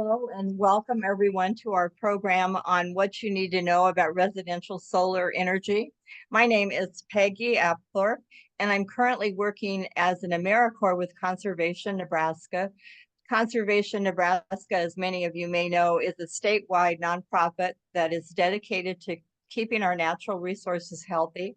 Hello and welcome everyone to our program on what you need to know about residential solar energy. My name is Peggy Apthorpe, and I'm currently working as an AmeriCorps with Conservation Nebraska. Conservation Nebraska, as many of you may know, is a statewide nonprofit that is dedicated to keeping our natural resources healthy.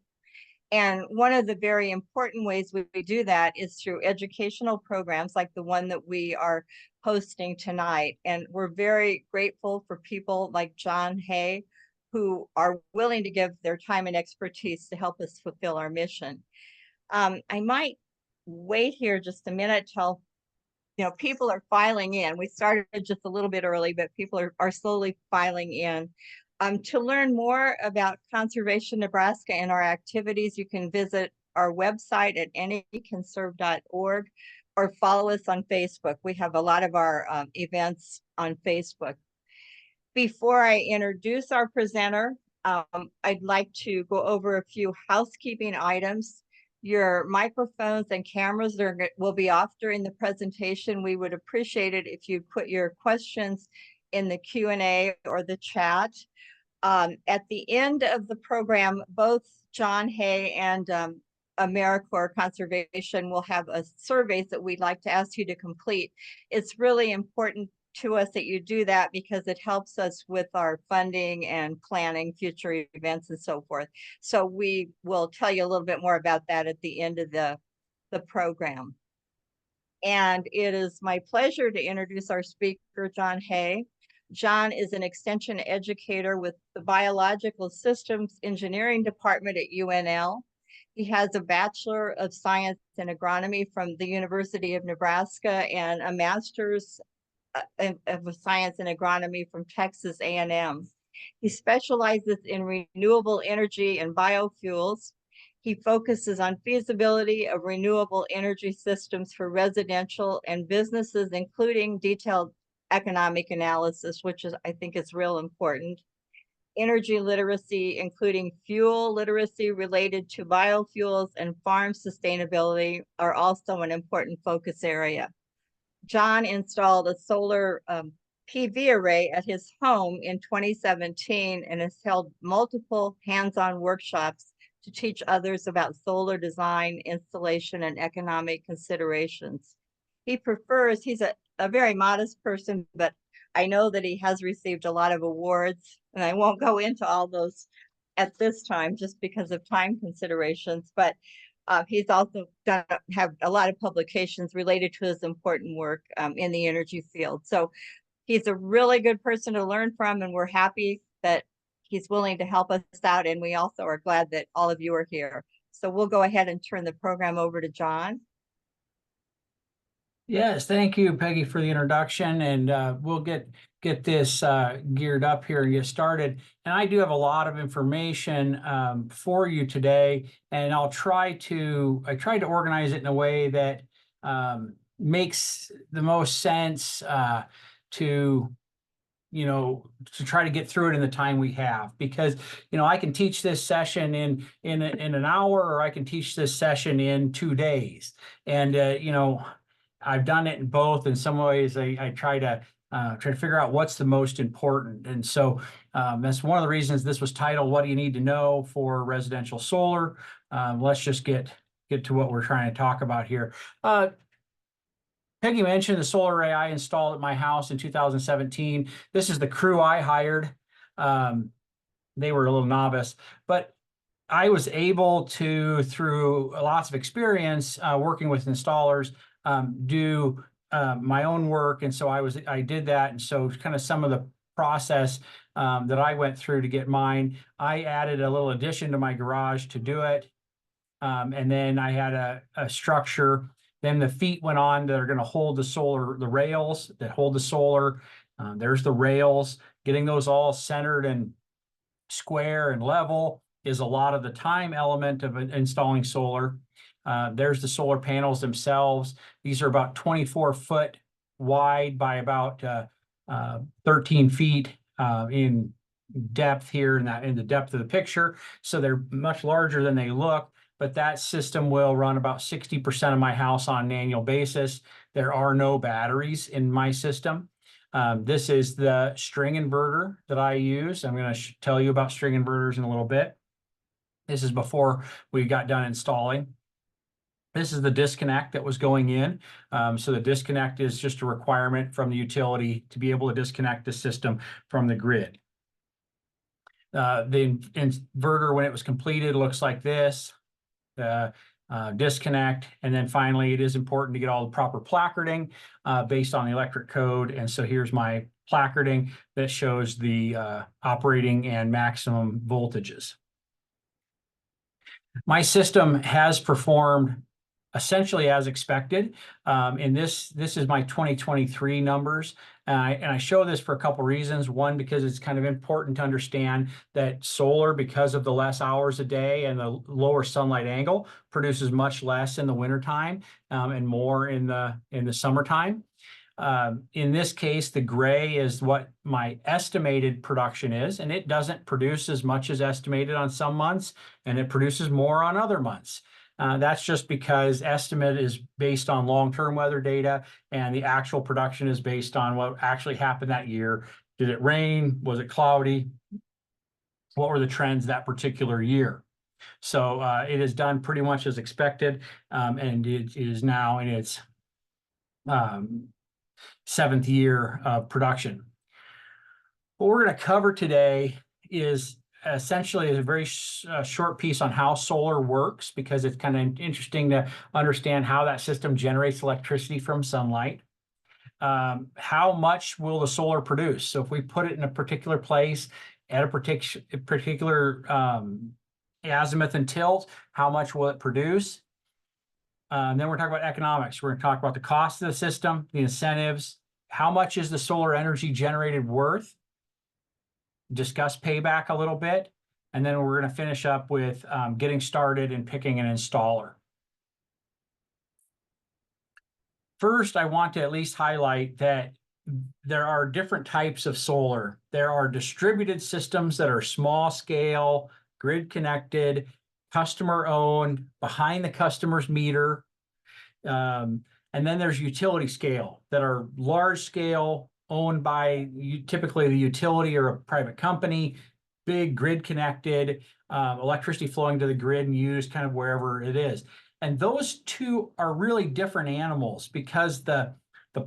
And one of the very important ways we do that is through educational programs like the one that we are hosting tonight. And we're very grateful for people like John Hay, who are willing to give their time and expertise to help us fulfill our mission. I might wait here just a minute till people are filing in. We started just a little bit early, but people are slowly filing in. To learn more about Conservation Nebraska and our activities, you can visit our website at neconserve.org or follow us on Facebook. We have a lot of our events on Facebook. Before I introduce our presenter, I'd like to go over a few housekeeping items. Your microphones and cameras will be off during the presentation. We would appreciate it if you put your questions in the Q&A or the chat. At the end of the program, both John Hay and AmeriCorps Conservation will have a surveys that we'd like to ask you to complete. It's really important to us that you do that because it helps us with our funding and planning future events and so forth. So we will tell you a little bit more about that at the end of the program. And it is my pleasure to introduce our speaker, John Hay. John is an extension educator with the Biological Systems Engineering Department at UNL. He has a Bachelor of Science in Agronomy from the University of Nebraska and a Master's of Science in Agronomy from Texas A&M. He specializes in renewable energy and biofuels. He focuses on feasibility of renewable energy systems for residential and businesses, including detailed economic analysis, which I think is real important. Energy literacy, including fuel literacy related to biofuels and farm sustainability, are also an important focus area. John installed a solar PV array at his home in 2017 and has held multiple hands-on workshops to teach others about solar design, installation, and economic considerations. He's a very modest person, but I know that he has received a lot of awards, and I won't go into all those at this time just because of time considerations, but he's also have a lot of publications related to his important work in the energy field. So he's a really good person to learn from, and we're happy that he's willing to help us out. And we also are glad that all of you are here. So we'll go ahead and turn the program over to John. Yes, thank you, Peggy, for the introduction, and we'll get this geared up here and get started. And I do have a lot of information for you today, and I tried to organize it in a way that makes the most sense to try to get through it in the time we have, because I can teach this session in an hour, or I can teach this session in 2 days, and I've done it in both. In some ways, I try to figure out what's the most important. And so that's one of the reasons this was titled, "What do you need to know for residential solar?" Let's just get to what we're trying to talk about here. Peggy mentioned the solar array I installed at my house in 2017. This is the crew I hired. They were a little novice, but I was able to, through lots of experience working with installers, do my own work. And so I did that. And so kind of some of the process that I went through to get mine, I added a little addition to my garage to do it. And then I had a structure. Then the feet went on that are going to hold the rails that hold the solar. There's the rails. Getting those all centered and square and level is a lot of the time element of installing solar. There's the solar panels themselves. These are about 24 foot wide by about 13 feet in depth here in the depth of the picture. So they're much larger than they look, but that system will run about 60% of my house on an annual basis. There are no batteries in my system. This is the string inverter that I use. I'm going to tell you about string inverters in a little bit. This is before we got done installing. This is the disconnect that was going in. So the disconnect is just a requirement from the utility to be able to disconnect the system from the grid. The inverter, when it was completed, looks like this. Disconnect, and then finally, it is important to get all the proper placarding based on the electric code. And so here's my placarding that shows the operating and maximum voltages. My system has performed essentially as expected. And this is my 2023 numbers. And I show this for a couple reasons. One, because it's kind of important to understand that solar, because of the less hours a day and the lower sunlight angle, produces much less in the wintertime and more in the summertime. In this case, the gray is what my estimated production is, and it doesn't produce as much as estimated on some months, and it produces more on other months. That's just because estimate is based on long-term weather data, and the actual production is based on what actually happened that year. Did it rain? Was it cloudy? What were the trends that particular year? So it is done pretty much as expected, and it is now in its 7th year of production. What we're going to cover today is essentially a very short piece on how solar works, because it's kind of interesting to understand how that system generates electricity from sunlight. How much will the solar produce? So if we put it in a particular place at a particular azimuth and tilt, how much will it produce? Then we're talking about economics. We're going to talk about the cost of the system, the incentives, how much is the solar energy generated worth, discuss payback a little bit, and then we're going to finish up with getting started and picking an installer. First, I want to at least highlight that there are different types of solar. There are distributed systems that are small scale, grid connected, customer owned, behind the customer's meter. And then there's utility scale that are large scale, owned by typically the utility or a private company, big grid connected, electricity flowing to the grid and used kind of wherever it is. And those two are really different animals, because the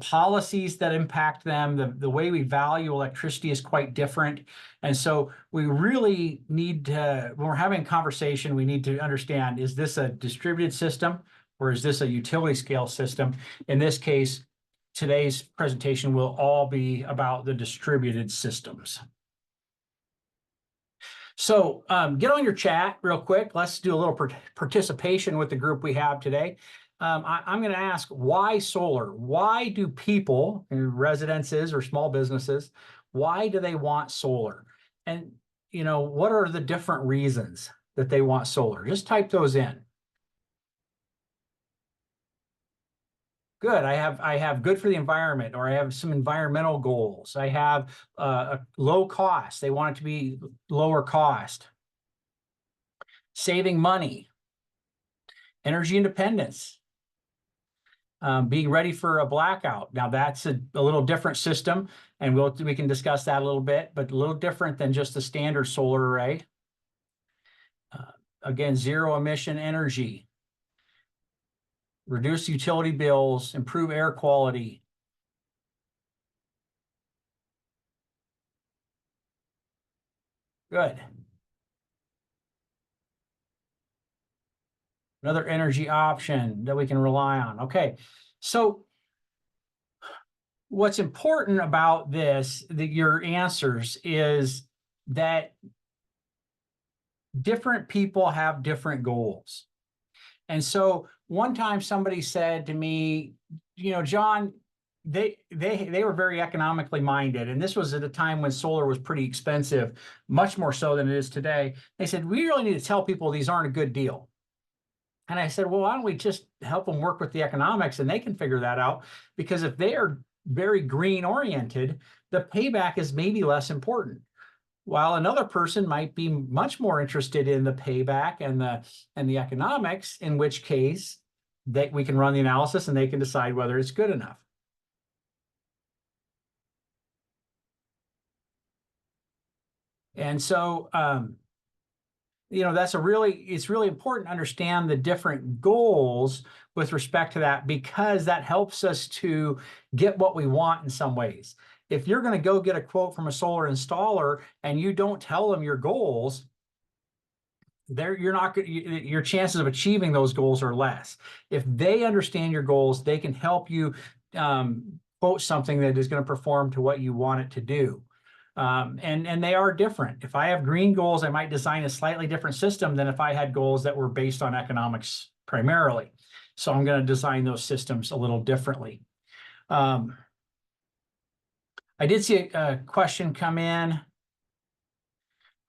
policies that impact them, the way we value electricity is quite different. And so we really need to, when we're having a conversation, we need to understand, is this a distributed system or is this a utility scale system? In this case, today's presentation will all be about the distributed systems. So get on your chat real quick. Let's do a little participation with the group we have today. I'm going to ask, why solar? Why do people, residences or small businesses, why do they want solar? And, what are the different reasons that they want solar? Just type those in. Good. I have good for the environment, or I have some environmental goals. I have a low cost. They want it to be lower cost. Saving money. Energy independence. Being ready for a blackout. Now that's a little different system, and we can discuss that a little bit, but a little different than just the standard solar array. Again, zero emission energy. Reduce utility bills, improve air quality. Good. Another energy option that we can rely on. Okay, so what's important about this, your answers, is that different people have different goals. And so one time somebody said to me, John, they were very economically minded. And this was at a time when solar was pretty expensive, much more so than it is today. They said, we really need to tell people these aren't a good deal. And I said, well, why don't we just help them work with the economics, and they can figure that out? Because if they are very green oriented, the payback is maybe less important. While another person might be much more interested in the payback and the economics, in which case we can run the analysis and they can decide whether it's good enough. And so, it's really important to understand the different goals with respect to that, because that helps us to get what we want in some ways. If you're going to go get a quote from a solar installer and you don't tell them your goals, your chances of achieving those goals are less. If they understand your goals, they can help you quote something that is going to perform to what you want it to do. And they are different. If I have green goals, I might design a slightly different system than if I had goals that were based on economics primarily. So I'm going to design those systems a little differently. I did see a question come in.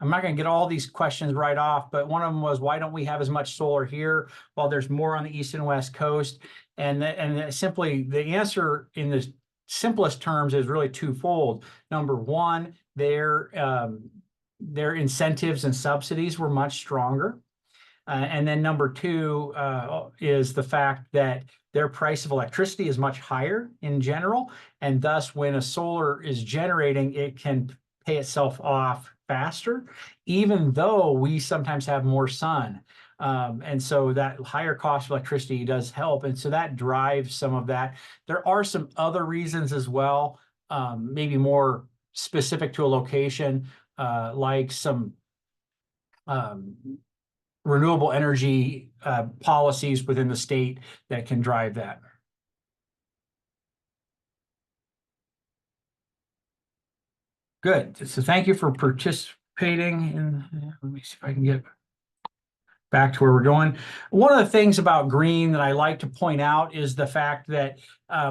I'm not going to get all these questions right off, but one of them was, why don't we have as much solar here while there's more on the east and west coast? And simply the answer in the simplest terms is really twofold. Number one, their incentives and subsidies were much stronger. And then number two is the fact that their price of electricity is much higher in general. And thus, when a solar is generating, it can pay itself off faster, even though we sometimes have more sun. And so that higher cost of electricity does help. And so that drives some of that. There are some other reasons as well, maybe more specific to a location, like some renewable energy policies within the state that can drive that. Good. So thank you for participating. Let me see if I can get back to where we're going. One of the things about green that I like to point out is the fact that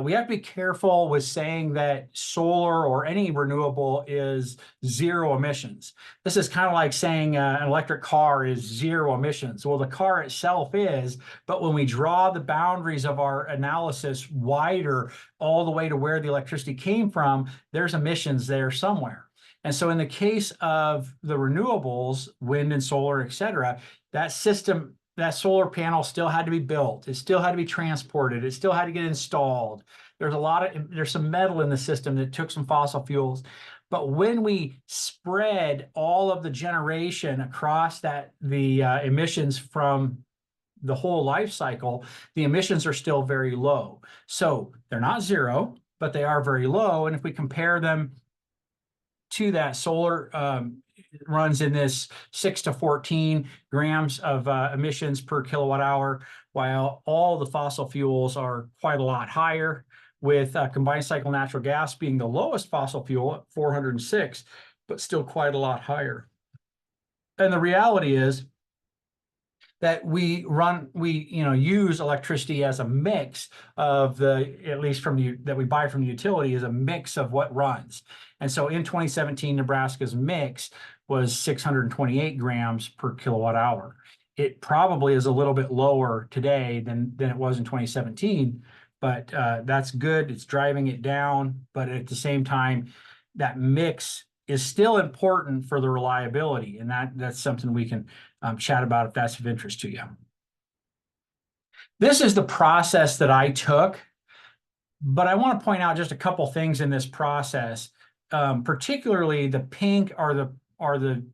we have to be careful with saying that solar or any renewable is zero emissions. This is kind of like saying an electric car is zero emissions. Well, the car itself is, but when we draw the boundaries of our analysis wider all the way to where the electricity came from, there's emissions there somewhere. And so in the case of the renewables, wind and solar, et cetera, that system, that solar panel still had to be built. It still had to be transported. It still had to get installed. There's some metal in the system that took some fossil fuels. But when we spread all of the generation across the emissions from the whole life cycle, the emissions are still very low. So they're not zero, but they are very low. And if we compare them to that, solar runs in this 6 to 14 grams of emissions per kilowatt hour, while all the fossil fuels are quite a lot higher, with combined cycle natural gas being the lowest fossil fuel at 406, but still quite a lot higher. And the reality is that we use electricity as a mix of at least that we buy from the utility, is a mix of what runs. And so in 2017, Nebraska's mix was 628 grams per kilowatt hour. It probably is a little bit lower today than it was in 2017, but that's good. It's driving it down. But at the same time, that mix is still important for the reliability. And that's something we can chat about if that's of interest to you. This is the process that I took, but I want to point out just a couple things in this process. Particularly the pink are the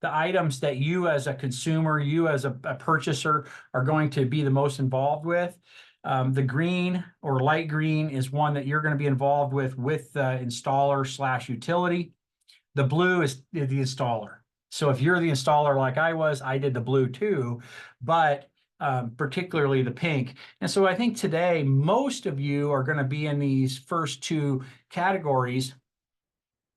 items that you as a consumer, you as a purchaser, are going to be the most involved with. The green or light green is one that you're going to be involved with the installer/utility. The blue is the installer. So if you're the installer like I was, I did the blue too, but particularly the pink. And so I think today, most of you are going to be in these first two categories.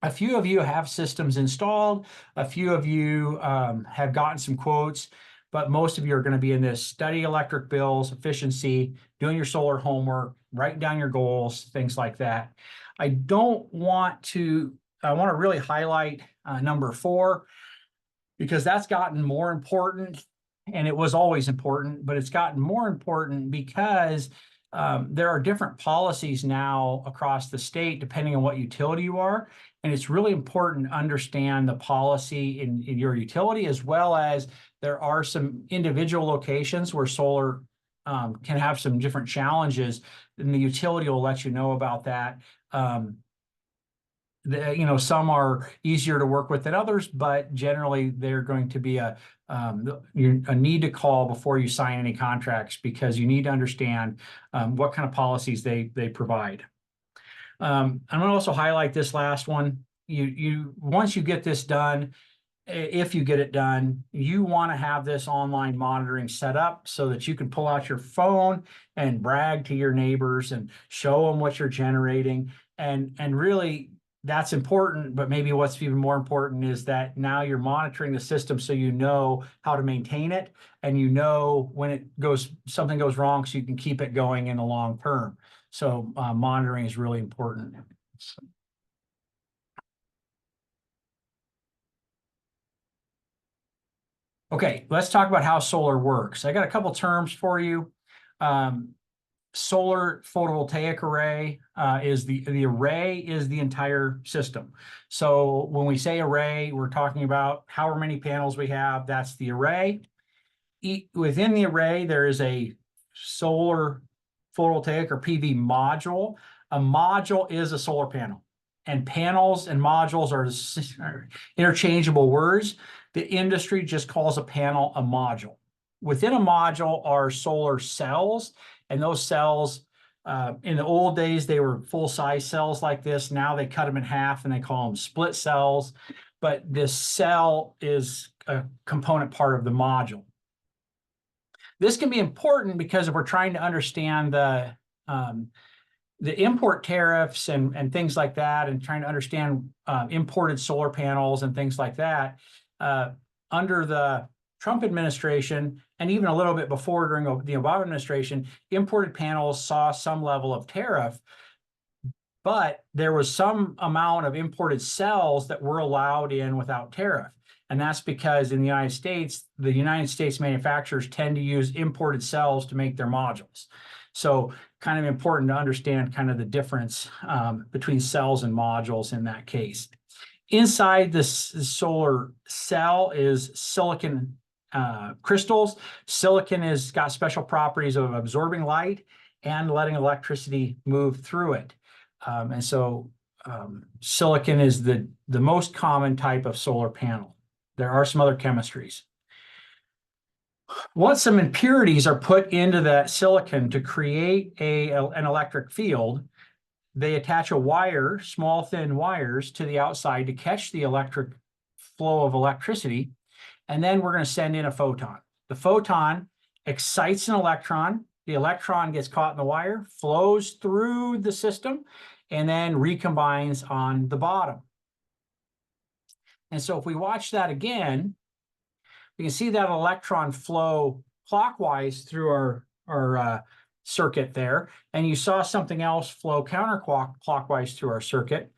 A few of you have systems installed. A few of you have gotten some quotes, but most of you are going to be in this: study electric bills, efficiency, doing your solar homework, writing down your goals, things like that. I want to really highlight number 4, because that's gotten more important, and it was always important, but it's gotten more important because there are different policies now across the state, depending on what utility you are. And it's really important to understand the policy in your utility, as well as there are some individual locations where solar can have some different challenges, and the utility will let you know about that. some are easier to work with than others, but generally they're going to be a need to call before you sign any contracts, because you need to understand what kind of policies they provide. I'm going to also highlight this last one. Once you get this done, if you get it done, you want to have this online monitoring set up so that you can pull out your phone and brag to your neighbors and show them what you're generating. And really, that's important, but maybe what's even more important is that now you're monitoring the system so you know how to maintain it, and you know when something goes wrong, so you can keep it going in the long term. So monitoring is really important. Okay, let's talk about how solar works. I got a couple terms for you. Solar photovoltaic array is the array is the entire system. So when we say array, we're talking about however many panels we have. That's the array. Within the array, there is a solar photovoltaic or PV module. A module is a solar panel, and panels and modules are interchangeable words. The industry just calls a panel a module. Within a module are solar cells, and those cells, in the old days, they were full-size cells like this. Now they cut them in half and they call them split cells. But this cell is a component part of the module. This can be important because if we're trying to understand the import tariffs and things like that, and trying to understand imported solar panels and things like that, under the Trump administration, and even a little bit before during the Obama administration, imported panels saw some level of tariff, but there was some amount of imported cells that were allowed in without tariff. And that's because in the United States manufacturers tend to use imported cells to make their modules. So kind of important to understand kind of the difference between cells and modules in that case. Inside this solar cell is silicon crystals. Silicon has got special properties of absorbing light and letting electricity move through it. And so silicon is the most common type of solar panel. There are some other chemistries. Once some impurities are put into that silicon to create an electric field, they attach a wire, small thin wires, to the outside to catch the electric flow of electricity. And then we're going to send in a photon. The photon excites an electron. The electron gets caught in the wire, flows through the system, and then recombines on the bottom. And so if we watch that again, we can see that electron flow clockwise through our circuit there. And you saw something else flow counterclockwise through our circuit.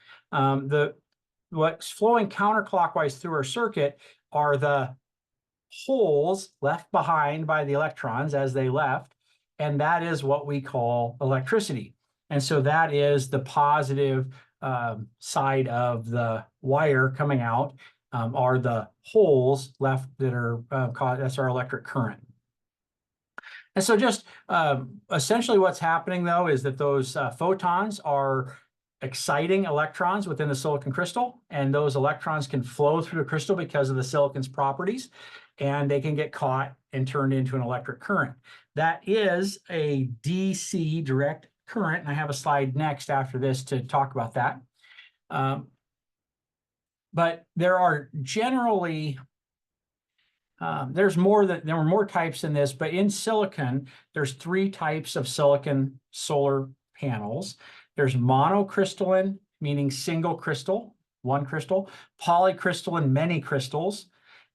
What's flowing counterclockwise through our circuit are the holes left behind by the electrons as they left. And that is what we call electricity. And so that is the positive side of the wire coming out, are the holes left that are that's our electric current. And so just essentially what's happening, though, is that those photons are exciting electrons within the silicon crystal, and those electrons can flow through the crystal because of the silicon's properties, and they can get caught and turned into an electric current. That is a DC, direct current, and I have a slide next after this to talk about that. But there are generally there were more types in this, but in silicon, there's 3 types of silicon solar panels. There's monocrystalline, meaning single crystal, one crystal, polycrystalline, many crystals,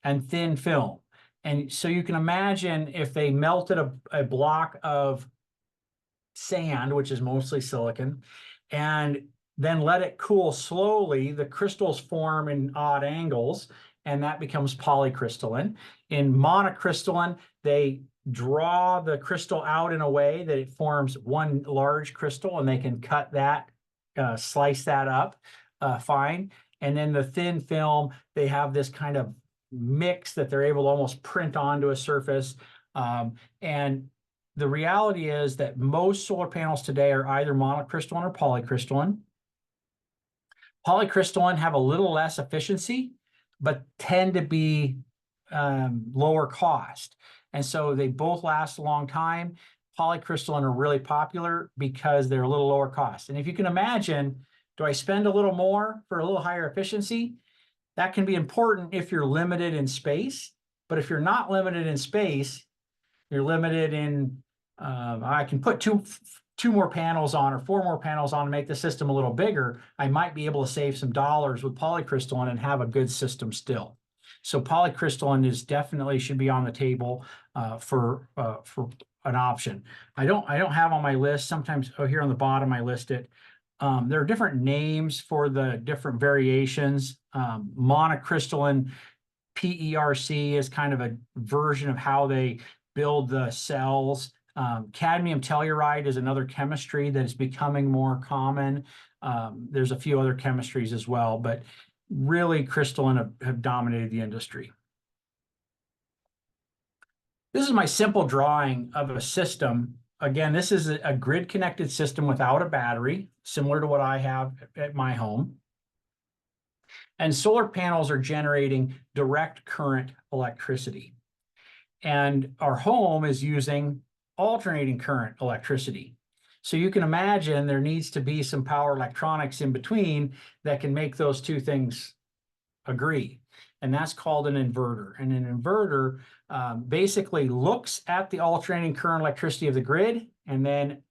and thin film. And so you can imagine if they melted a block of sand, which is mostly silicon, and then let it cool slowly, the crystals form in odd angles, and that becomes polycrystalline. In monocrystalline, they draw the crystal out in a way that it forms one large crystal, and they can cut that, slice that up fine. And then the thin film, they have this kind of mix that they're able to almost print onto a surface. And the reality is that most solar panels today are either monocrystalline or polycrystalline. Polycrystalline have a little less efficiency, but tend to be lower cost. And so they both last a long time. Polycrystalline are really popular because they're a little lower cost. And if you can imagine, do I spend a little more for a little higher efficiency? That can be important if you're limited in space. But if you're not limited in space, you're limited in, I can put two more panels on or 4 more panels on to make the system a little bigger. I might be able to save some dollars with polycrystalline and have a good system still. So polycrystalline is definitely should be on the table for an option. I don't have on my list. Sometimes here on the bottom I list it. There are different names for the different variations. Monocrystalline PERC is kind of a version of how they build the cells. Cadmium telluride is another chemistry that is becoming more common. There's a few other chemistries as well, but really crystalline have dominated the industry. This is my simple drawing of a system. Again, this is a grid-connected system without a battery, similar to what I have at my home. And solar panels are generating direct current electricity. And our home is using alternating current electricity. So you can imagine there needs to be some power electronics in between that can make those two things agree. And that's called an inverter. And an inverter basically looks at the alternating current electricity of the grid and then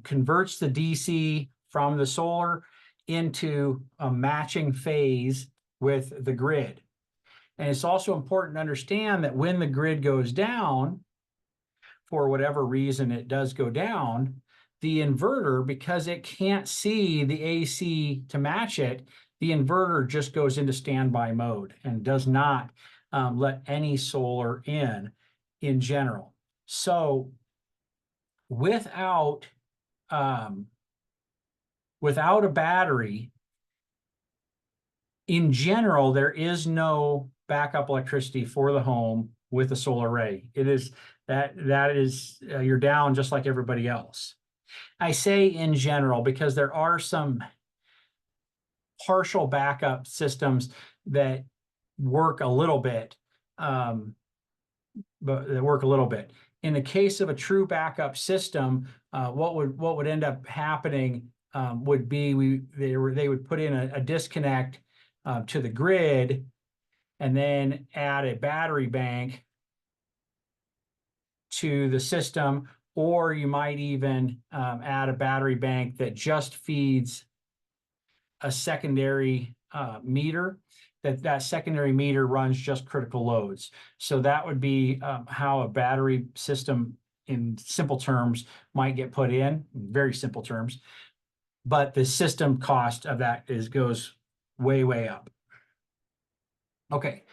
converts the DC from the solar into a matching phase with the grid. And it's also important to understand that when the grid goes down, for whatever reason it does go down, the inverter, because it can't see the AC to match it, the inverter just goes into standby mode and does not let any solar in general. So without a battery, in general, there is no backup electricity for the home with a solar array. It is that is you're down just like everybody else. I say in general because there are some partial backup systems that work a little bit, but they work a little bit. In the case of a true backup system, what would end up happening would be they would put in a disconnect to the grid and then add a battery bank to the system, or you might even add a battery bank that just feeds a secondary meter. That secondary meter runs just critical loads. So that would be how a battery system, in simple terms, might get put in very simple terms. But the system cost of that goes way up. Okay.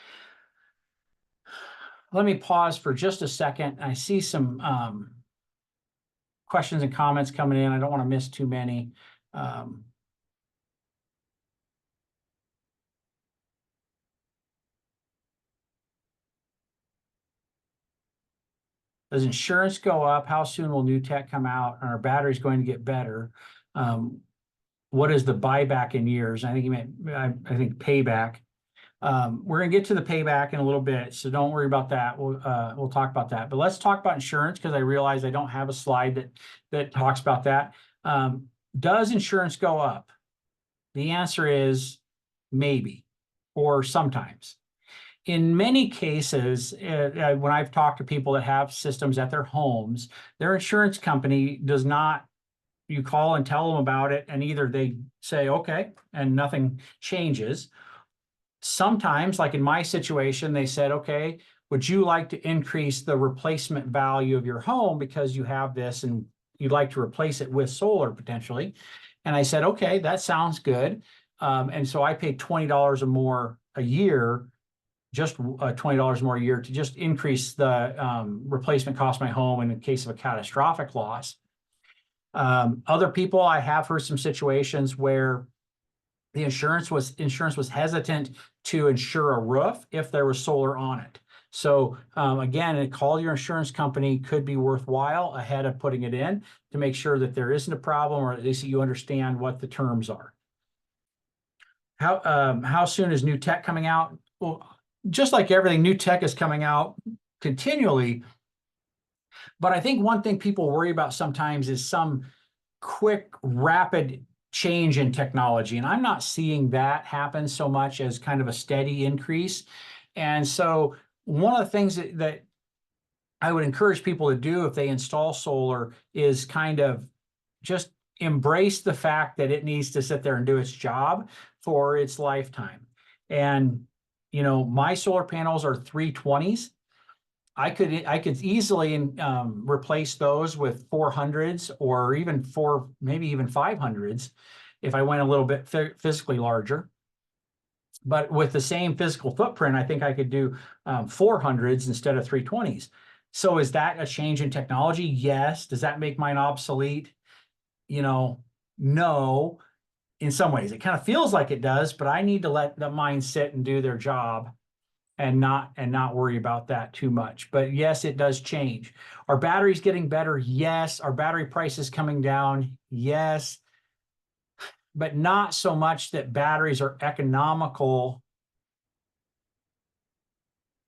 Let me pause for just a second. I see some questions and comments coming in. I don't want to miss too many. Does insurance go up? How soon will new tech come out? Are our batteries going to get better? What is the buyback in years? I think you meant, I think payback. We're going to get to the payback in a little bit, so don't worry about that. We'll talk about that. But let's talk about insurance, because I realize I don't have a slide that talks about that. Does insurance go up? The answer is maybe, or sometimes. In many cases, when I've talked to people that have systems at their homes, their insurance company does not, you call and tell them about it, and either they say, okay, and nothing changes. Sometimes, like in my situation, they said, okay, would you like to increase the replacement value of your home because you have this and you'd like to replace it with solar potentially? And I said, okay, that sounds good. And so I paid $20 or more a year, just $20 more a year, to just increase the replacement cost of my home in case of a catastrophic loss. Other people, I have heard some situations where the insurance was hesitant to insure a roof if there was solar on it. So again, a call your insurance company could be worthwhile ahead of putting it in to make sure that there isn't a problem, or at least you understand what the terms are. how soon is new tech coming out? Well, just like everything, new tech is coming out continually. But I think one thing people worry about sometimes is some quick, rapid change in technology. And I'm not seeing that happen so much as kind of a steady increase. And so one of the things that I would encourage people to do if they install solar is kind of just embrace the fact that it needs to sit there and do its job for its lifetime. And, you know, my solar panels are 320s. I could easily replace those with 400s or even maybe even 500s if I went a little bit physically larger. But with the same physical footprint, I think I could do 400s instead of 320s. So is that a change in technology? Yes. Does that make mine obsolete? You know, no. In some ways, it kind of feels like it does, but I need to let the mine sit and do their job and not worry about that too much. But yes, it does change. Are batteries getting better? Yes. Are battery prices coming down? Yes. But not so much that batteries are economical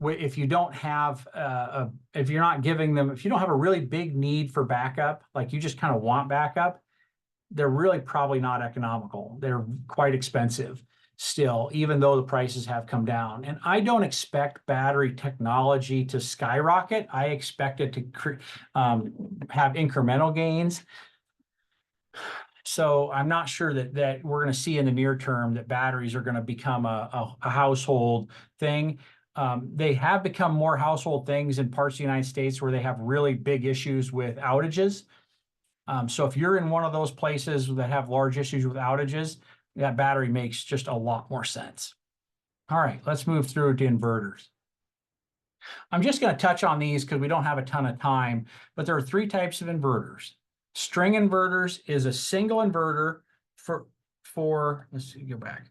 if you don't have if you're not giving them, if you don't have a really big need for backup, like you just kind of want backup, they're really probably not economical. They're quite expensive still, even though the prices have come down. And I don't expect battery technology to skyrocket. I expect it to have incremental gains. So I'm not sure that we're going to see in the near term that batteries are going to become a household thing. They have become more household things in parts of the United States where they have really big issues with outages. So if you're in one of those places that have large issues with outages, that battery makes just a lot more sense. All right, let's move through to inverters. I'm just going to touch on these because we don't have a ton of time, but there are three types of inverters. String inverters is a single inverter for let's see, go back.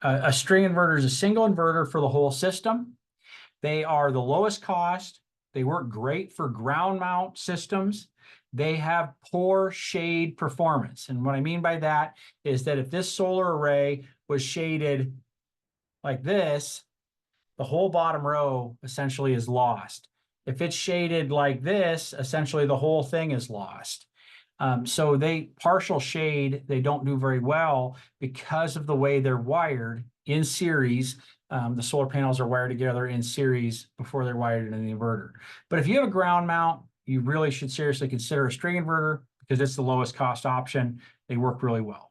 A string inverter is a single inverter for the whole system. They are the lowest cost. They work great for ground mount systems. They have poor shade performance. And what I mean by that is that if this solar array was shaded like this, the whole bottom row essentially is lost. If it's shaded like this, essentially the whole thing is lost. So partial shade, they don't do very well because of the way they're wired in series. The solar panels are wired together in series before they're wired in the inverter. But if you have a ground mount, you really should seriously consider a string inverter because it's the lowest cost option. They work really well.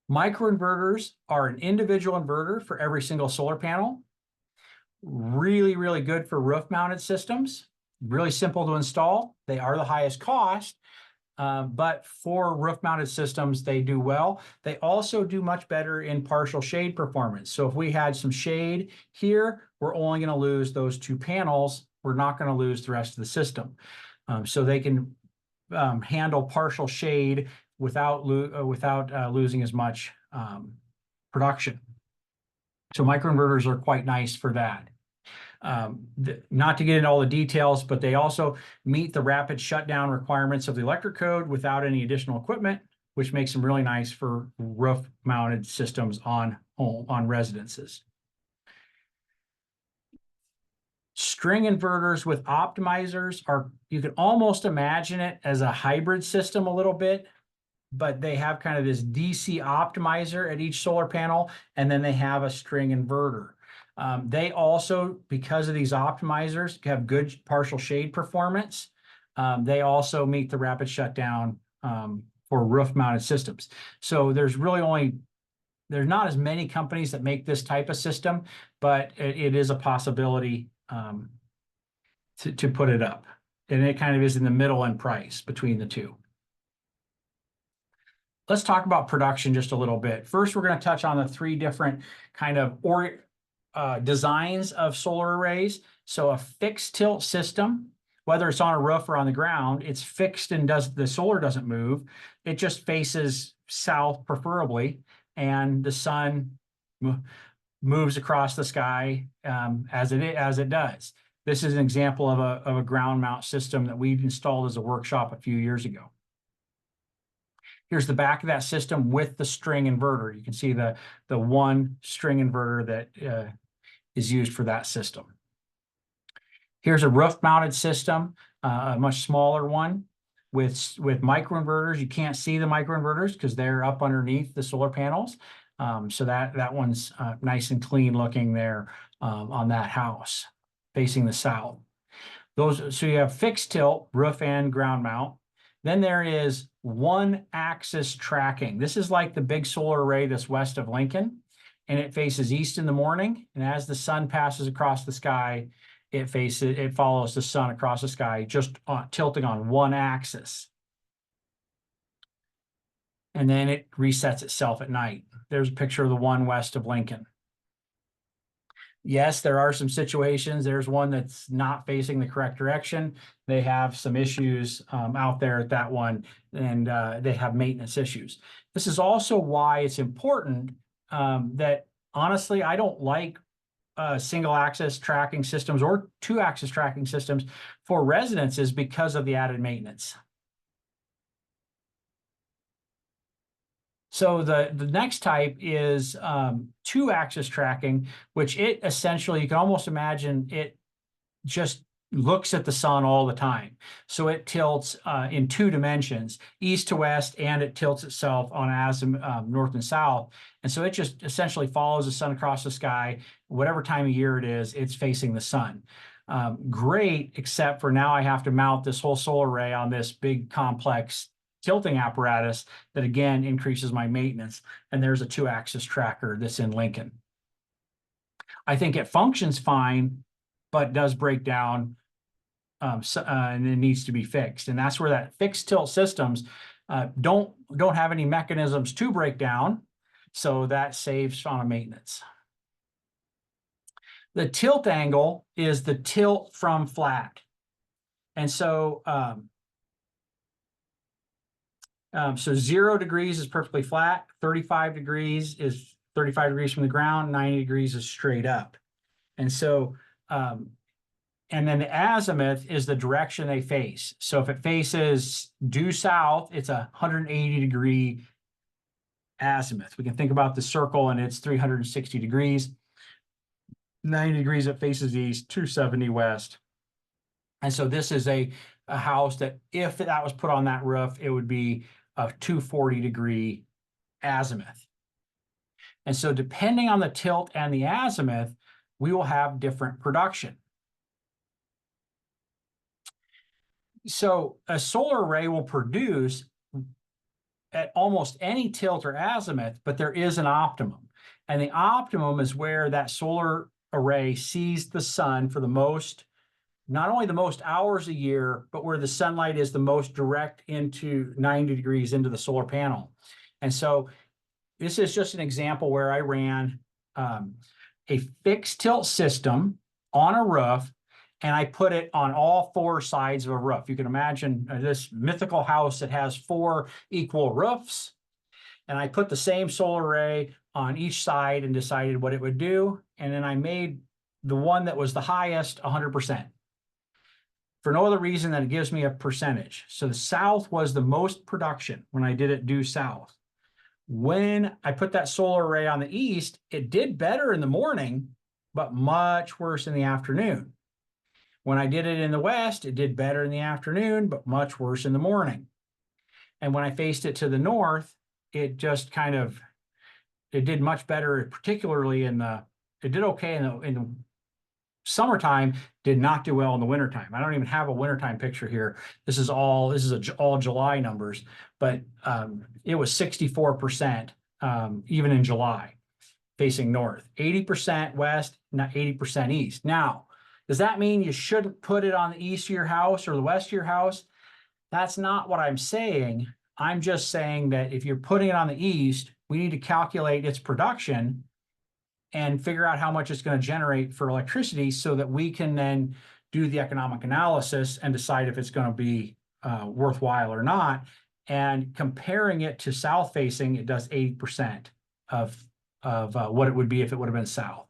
Microinverters are an individual inverter for every single solar panel. Really, really good for roof mounted systems. Really simple to install. They are the highest cost, but for roof mounted systems, they do well. They also do much better in partial shade performance. So if we had some shade here, we're only going to lose those two panels. We're not going to lose the rest of the system. So they can handle partial shade without losing as much production. So microinverters are quite nice for that. Not to get into all the details, but they also meet the rapid shutdown requirements of the electric code without any additional equipment, which makes them really nice for roof mounted systems on residences. String inverters with optimizers you can almost imagine it as a hybrid system a little bit, but they have kind of this DC optimizer at each solar panel, and then they have a string inverter. They also, because of these optimizers, have good partial shade performance. They also meet the rapid shutdown for roof mounted systems. So there's not as many companies that make this type of system, but it is a possibility to put it up. And it kind of is in the middle in price between the two. Let's talk about production just a little bit. First, we're going to touch on the three different kind of designs of solar arrays. So a fixed tilt system, whether it's on a roof or on the ground, it's fixed and the solar doesn't move. It just faces south preferably, and the sun moves across the sky as it does. This is an example of a ground mount system that we installed as a workshop a few years ago. Here's the back of that system with the string inverter. You can see the one string inverter that is used for that system. Here's a roof-mounted system, a much smaller one with microinverters. You can't see the microinverters because they're up underneath the solar panels. So that one's nice and clean looking there on that house facing the south. So you have fixed tilt, roof and ground mount. Then there is one axis tracking. This is like the big solar array that's west of Lincoln, and it faces east in the morning. And as the sun passes across the sky, it follows the sun across the sky, just tilting on one axis. And then it resets itself at night. There's a picture of the one west of Lincoln. Yes, there are some situations. There's one that's not facing the correct direction. They have some issues out there at that one, and they have maintenance issues. This is also why it's important that, honestly, I don't like single axis tracking systems or 2-axis tracking systems for residences because of the added maintenance. So the next type is 2-axis tracking, which it essentially, you can almost imagine it just looks at the sun all the time. So it tilts in 2 dimensions, east to west, and it tilts itself on azimuth north and south. And so it just essentially follows the sun across the sky. Whatever time of year it is, it's facing the sun. Great, except for now I have to mount this whole solar array on this big complex tilting apparatus that again increases my maintenance. And there's a 2-axis tracker that's in Lincoln. I think it functions fine, but does break down and it needs to be fixed. And that's where that fixed tilt systems don't have any mechanisms to break down. So that saves on a maintenance. The tilt angle is the tilt from flat. And so, so 0 degrees is perfectly flat, 35 degrees is 35 degrees from the ground, 90 degrees is straight up. And so, and then the azimuth is the direction they face. So if it faces due south, it's a 180-degree azimuth. We can think about the circle and it's 360 degrees. 90 degrees it faces east, 270 west. And so this is a house that if that was put on that roof, it would be a 240-degree azimuth. And so depending on the tilt and the azimuth, we will have different production. So a solar array will produce at almost any tilt or azimuth, but there is an optimum. And the optimum is where that solar array sees the sun for the most, not only the most hours a year, but where the sunlight is the most direct into 90 degrees into the solar panel. And so this is just an example where I ran a fixed tilt system on a roof, and I put it on all 4 sides of a roof. You can imagine this mythical house that has 4 equal roofs. And I put the same solar array on each side and decided what it would do. And then I made the one that was the highest 100%. For no other reason than it gives me a percentage. So the south was the most production when I did it due south. When I put that solar array on the east, it did better in the morning, but much worse in the afternoon. When I did it in the west, it did better in the afternoon, but much worse in the morning. And when I faced it to the north, it just kind of, it did much better, particularly it did okay in the summertime, did not do well in the wintertime. I don't even have a wintertime picture here. This is all July numbers, but it was 64% even in July facing north, 80% west, not 80% east. Now, does that mean you shouldn't put it on the east of your house or the west of your house? That's not what I'm saying. I'm just saying that if you're putting it on the east, we need to calculate its production and figure out how much it's going to generate for electricity so that we can then do the economic analysis and decide if it's going to be worthwhile or not. And comparing it to south facing, it does 80% of what it would be if it would have been south.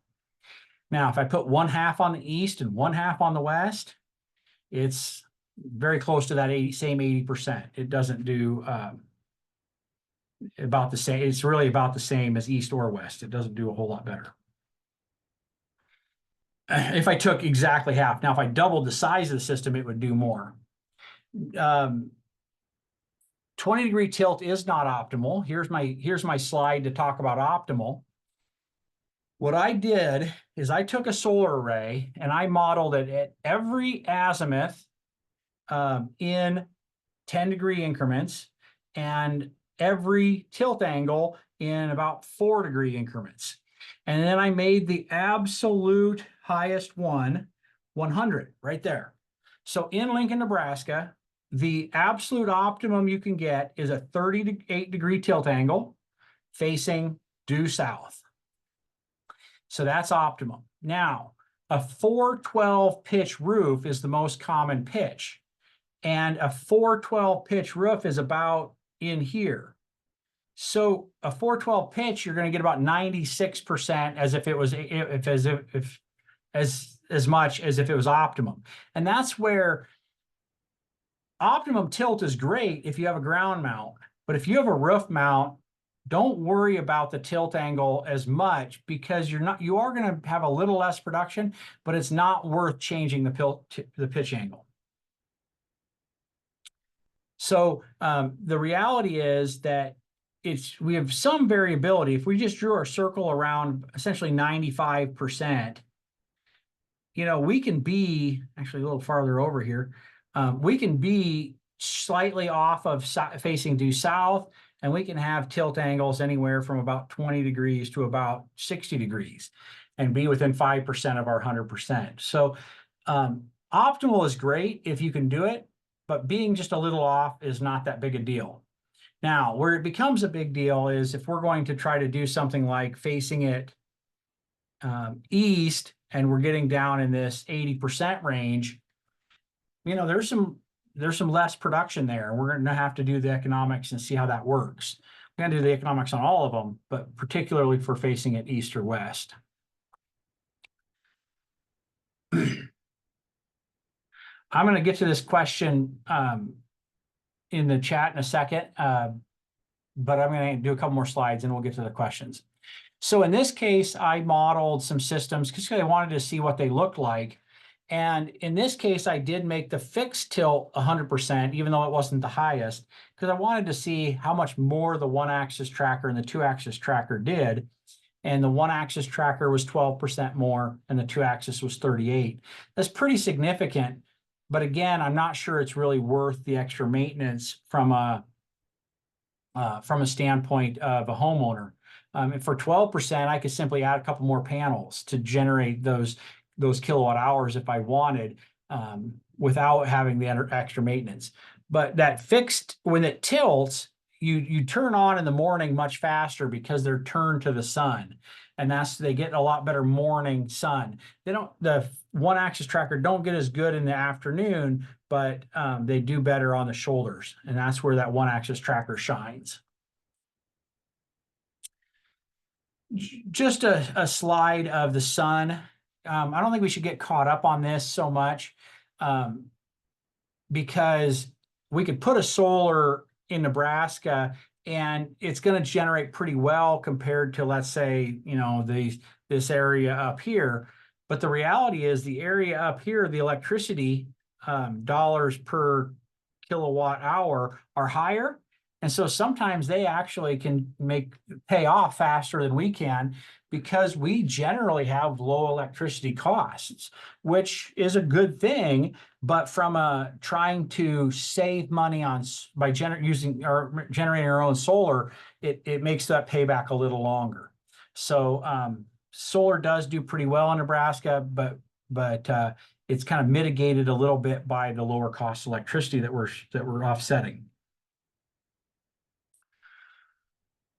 Now, if I put 1/2 on the east and 1/2 on the west, it's very close to that same 80%. It doesn't do about the same. It's really about the same as east or west. It doesn't do a whole lot better. If I took exactly half. Now, if I doubled the size of the system, it would do more. 20-degree tilt is not optimal. Here's my slide to talk about optimal. What I did is I took a solar array and I modeled it at every azimuth in 10-degree increments and every tilt angle in about 4-degree increments. And then I made the absolute highest one 100 right there. So in Lincoln, Nebraska, the absolute optimum you can get is a 38-degree tilt angle facing due south. So that's optimum. Now, a 412 pitch roof is the most common pitch. And a 412 pitch roof is about in here. So a 412 pitch, you're going to get about 96% as if it was as much as if it was optimum. And that's where optimum tilt is great if you have a ground mount. But if you have a roof mount, don't worry about the tilt angle as much because you are going to have a little less production, but it's not worth changing the pitch angle. So the reality is that we have some variability. If we just drew our circle around essentially 95%, we can be actually a little farther over here. We can be slightly off of facing due south, and we can have tilt angles anywhere from about 20 degrees to about 60 degrees and be within 5% of our 100%. So optimal is great if you can do it, but being just a little off is not that big a deal. Now, where it becomes a big deal is if we're going to try to do something like facing it east, and we're getting down in this 80% range, there's some less production there. We're going to have to do the economics and see how that works. We're going to do the economics on all of them, but particularly for facing it east or west. I'm going to get to this question in the chat in a second, but I'm going to do a couple more slides and we'll get to the questions. So in this case, I modeled some systems because I wanted to see what they looked like. And in this case, I did make the fixed tilt 100%, even though it wasn't the highest, because I wanted to see how much more the one-axis tracker and the two-axis tracker did. And the one-axis tracker was 12% more, and the two-axis was 38%. That's pretty significant. But again, I'm not sure it's really worth the extra maintenance from a standpoint of a homeowner. For 12%, I could simply add a couple more panels to generate those kilowatt hours if I wanted, without having the extra maintenance. But that fixed, when it tilts, you turn on in the morning much faster because they're turned to the sun, and they get a lot better morning sun. The one-axis tracker don't get as good in the afternoon, but they do better on the shoulders, and that's where that one-axis tracker shines. Just a slide of the sun. I don't think we should get caught up on this so much because we could put a solar in Nebraska and it's going to generate pretty well compared to, let's say, this area up here. But the reality is the area up here, the electricity dollars per kilowatt hour are higher. And so sometimes they actually can pay off faster than we can because we generally have low electricity costs, which is a good thing. But from trying to save money by generating our own solar, it makes that payback a little longer. So solar does do pretty well in Nebraska, but it's kind of mitigated a little bit by the lower cost electricity that we're offsetting.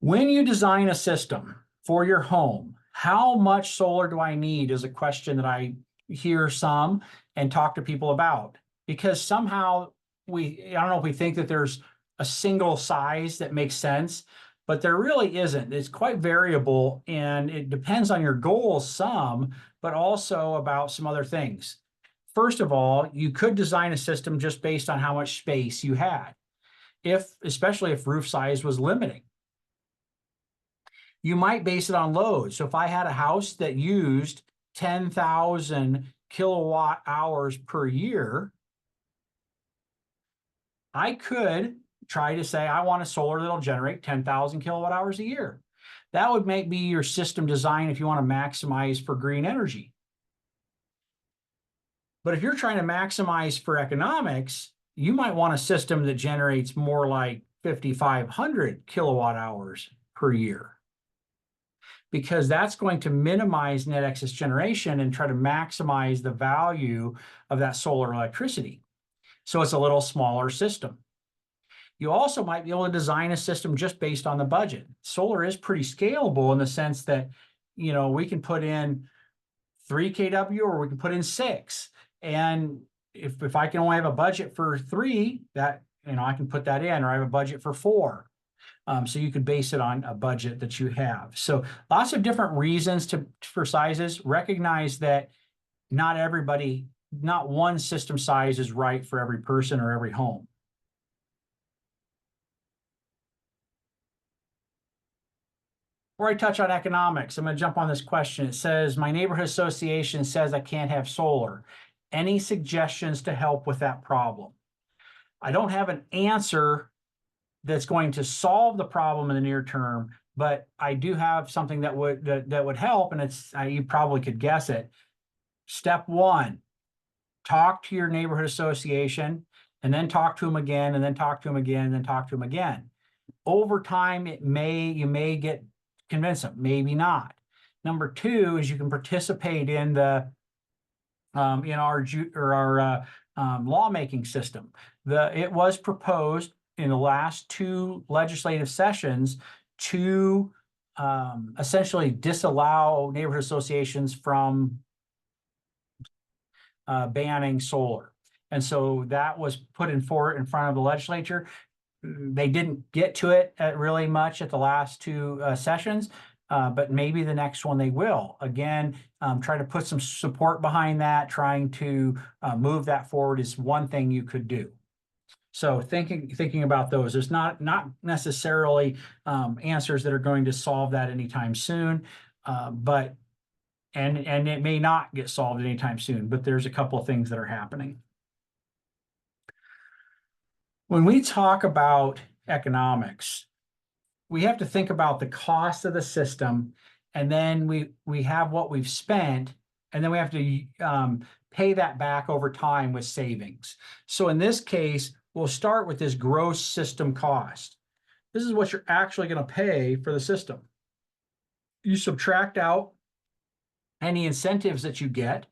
When you design a system for your home, how much solar do I need is a question that I hear some and talk to people about, because somehow I don't know if we think that there's a single size that makes sense, but there really isn't. It's quite variable and it depends on your goals some, but also about some other things. First of all, you could design a system just based on how much space you had, especially if roof size was limiting. You might base it on load. So if I had a house that used 10,000 kilowatt hours per year, I could try to say, I want a solar that'll generate 10,000 kilowatt hours a year. That would be your system design if you want to maximize for green energy. But if you're trying to maximize for economics, you might want a system that generates more like 5,500 kilowatt hours per year, because that's going to minimize net excess generation and try to maximize the value of that solar electricity. So it's a little smaller system. You also might be able to design a system just based on the budget. Solar is pretty scalable in the sense that, we can put in 3 kW or we can put in 6. And if I can only have a budget for 3, that, I can put that in, or I have a budget for 4. So you could base it on a budget that you have. So lots of different reasons for sizes. Recognize that not one system size is right for every person or every home. Before I touch on economics, I'm going to jump on this question. It says, my neighborhood association says I can't have solar. Any suggestions to help with that problem? I don't have an answer that's going to solve the problem in the near term, but I do have something that would help, and you probably could guess it. Step 1, talk to your neighborhood association, and then talk to them again, and then talk to them again, and then talk to them again. Over time, you may get convince them, maybe not. Number 2 is you can participate in the in our lawmaking system. It was proposed in the last 2 legislative sessions to essentially disallow neighborhood associations from banning solar. And so that was put in front of the legislature. They didn't get to it really much at the last 2 sessions, but maybe the next one they will. Again, try to put some support behind that. Trying to move that forward is one thing you could do. So thinking about those, there's not necessarily answers that are going to solve that anytime soon, but it may not get solved anytime soon. But there's a couple of things that are happening. When we talk about economics, we have to think about the cost of the system, and then we have what we've spent, and then we have to pay that back over time with savings. So in this case, we'll start with this gross system cost. This is what you're actually going to pay for the system. You subtract out any incentives that you get,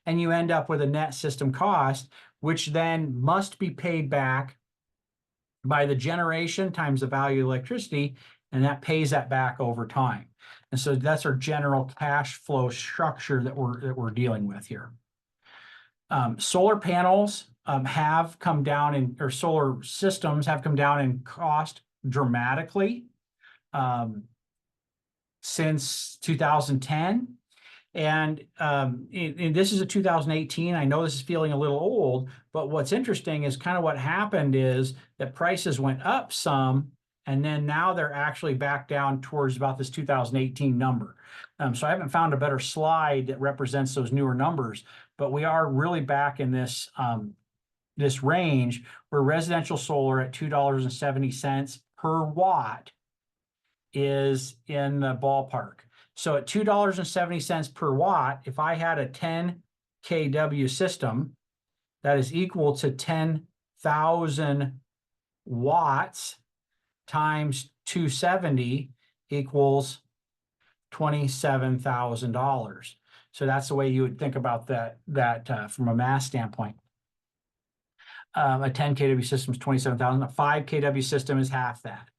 and you end up with a net system cost, which then must be paid back by the generation times the value of electricity, and that pays that back over time. And so that's our general cash flow structure that we're dealing with here. Solar panels have come down or solar systems have come down in cost dramatically since 2010. And this is a 2018. I know this is feeling a little old, but what's interesting is kind of what happened is that prices went up some, and then now they're actually back down towards about this 2018 number. So I haven't found a better slide that represents those newer numbers, but we are really back in this this range where residential solar at $2.70 per watt is in the ballpark. So at $2.70 per watt, if I had a 10 kW system, that is equal to 10,000 watts times 270 equals $27,000. So that's the way you would think about that from a mass standpoint. A 10 kW system is 27,000. A 5 kW system is half that.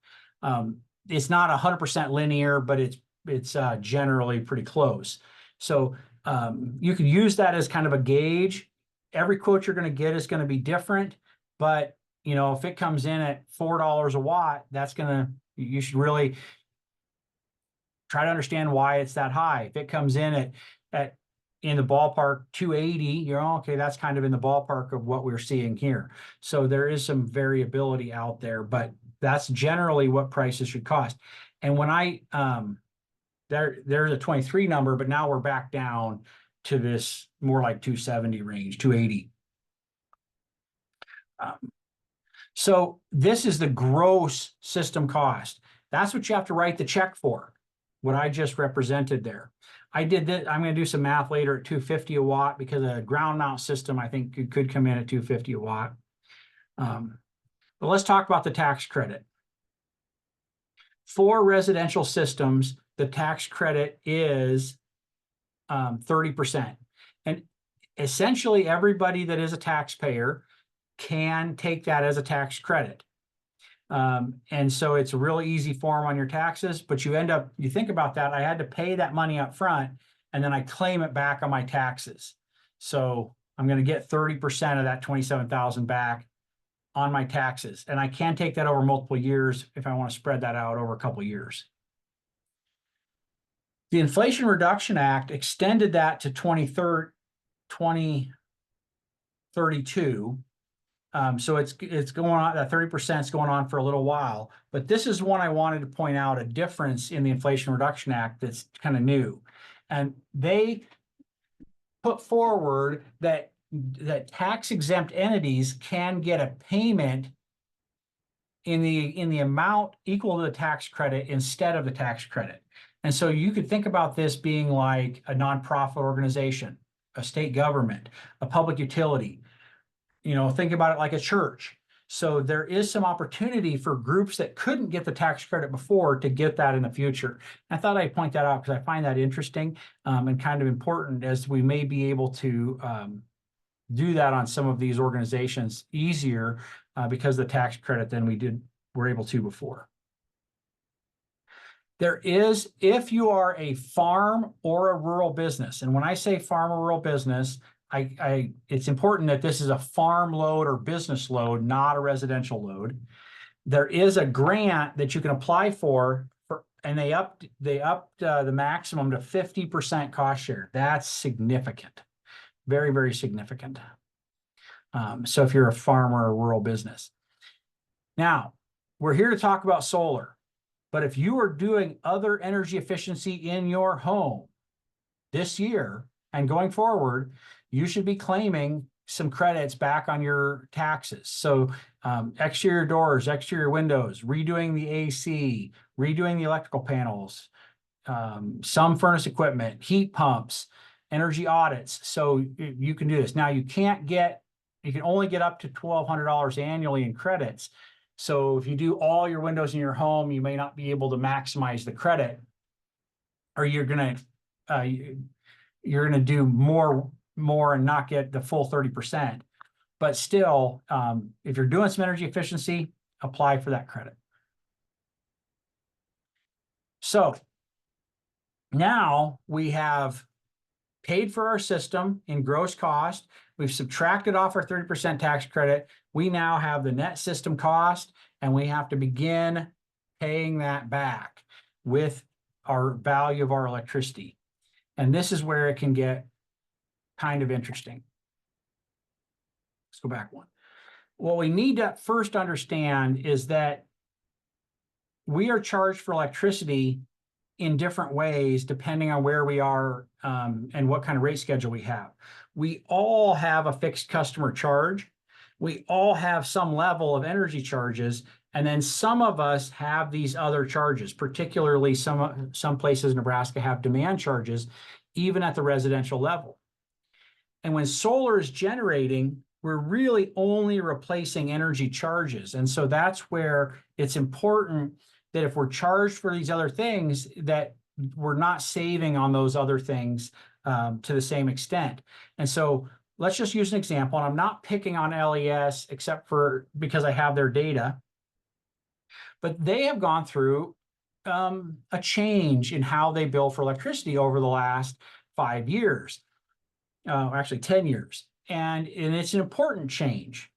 It's not 100% linear, but it's generally pretty close. So you can use that as kind of a gauge. Every quote you're going to get is going to be different, but if it comes in at $4 a watt, you should really try to understand why it's that high. If it comes in at in the ballpark 280, okay, that's kind of in the ballpark of what we're seeing here. So there is some variability out there, but that's generally what prices should cost. And when I there's a 23 number, but now we're back down to this more like 270 range, 280. So this is the gross system cost. That's what you have to write the check for, what I just represented there. I did this. I'm going to do some math later at 250 a watt because a ground mount system, I think it could come in at 250 a watt. But let's talk about the tax credit. For residential systems, the tax credit is 30%. And essentially everybody that is a taxpayer can take that as a tax credit. And so it's a really easy form on your taxes, but you think about that, I had to pay that money up front and then I claim it back on my taxes. So I'm going to get 30% of that 27,000 back on my taxes. And I can take that over multiple years if I want to spread that out over a couple of years. The Inflation Reduction Act extended that to 2032. So it's going on, that 30% is going on for a little while. But this is one I wanted to point out, a difference in the Inflation Reduction Act that's kind of new. And they put forward that tax exempt entities can get a payment in the amount equal to the tax credit instead of the tax credit. And so you could think about this being like a nonprofit organization, a state government, a public utility. Think about it like a church. So there is some opportunity for groups that couldn't get the tax credit before to get that in the future. I thought I'd point that out because I find that interesting and kind of important, as we may be able to do that on some of these organizations easier because of the tax credit than were able to before. There is, if you are a farm or a rural business, and when I say farm or rural business, it's important that this is a farm load or business load, not a residential load. There is a grant that you can apply for, and they upped the maximum to 50% cost share. That's significant, very, very significant. So if you're a farm or a rural business. Now, we're here to talk about solar, but if you are doing other energy efficiency in your home this year and going forward, you should be claiming some credits back on your taxes. So exterior doors, exterior windows, redoing the AC, redoing the electrical panels, some furnace equipment, heat pumps, energy audits. So you can do this. Now you can only get up to $1,200 annually in credits. So if you do all your windows in your home, you may not be able to maximize the credit, or you're gonna do more and not get the full 30%. But still, if you're doing some energy efficiency, apply for that credit. So now we have paid for our system in gross cost. We've subtracted off our 30% tax credit. We now have the net system cost, and we have to begin paying that back with our value of our electricity. And this is where it can get kind of interesting. Let's go back one. What we need to first understand is that we are charged for electricity in different ways depending on where we are and what kind of rate schedule we have. We all have a fixed customer charge. We all have some level of energy charges, and then some of us have these other charges, particularly some places in Nebraska have demand charges, even at the residential level. And when solar is generating, we're really only replacing energy charges. And so that's where it's important that if we're charged for these other things, that we're not saving on those other things to the same extent. And so let's just use an example. And I'm not picking on LES except for because I have their data, but they have gone through a change in how they bill for electricity over the last 5 years, actually 10 years. And it's an important change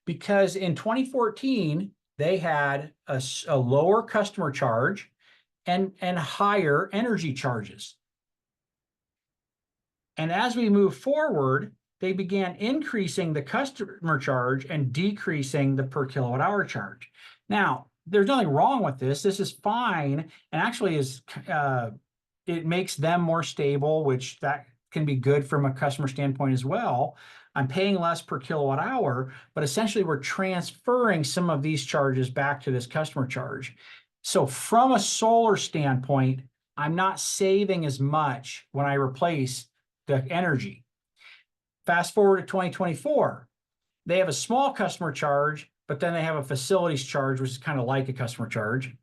because in 2014, they had a lower customer charge and higher energy charges. And as we move forward, they began increasing the customer charge and decreasing the per kilowatt hour charge. Now, there's nothing wrong with this. This is fine, and actually is it makes them more stable, which that can be good from a customer standpoint as well. I'm paying less per kilowatt hour, but essentially we're transferring some of these charges back to this customer charge. So from a solar standpoint, I'm not saving as much when I replace the energy. Fast forward to 2024, they have a small customer charge, but then they have a facilities charge, which is kind of like a customer charge.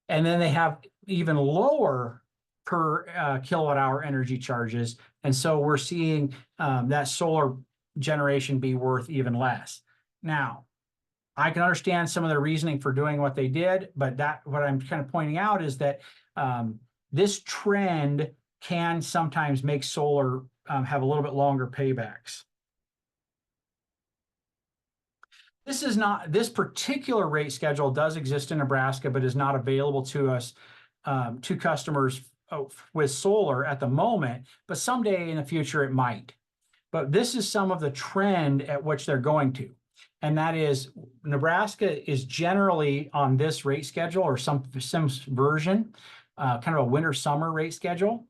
And then they have even lower per kilowatt hour energy charges. And so we're seeing that solar generation be worth even less. Now, I can understand some of the reasoning for doing what they did, but what I'm kind of pointing out is that this trend can sometimes make solar have a little bit longer paybacks. This particular rate schedule does exist in Nebraska, but is not available to us, to customers with solar at the moment, but someday in the future it might. But this is some of the trend at which they're going to. And that is Nebraska is generally on this rate schedule or some version, kind of a winter summer rate schedule.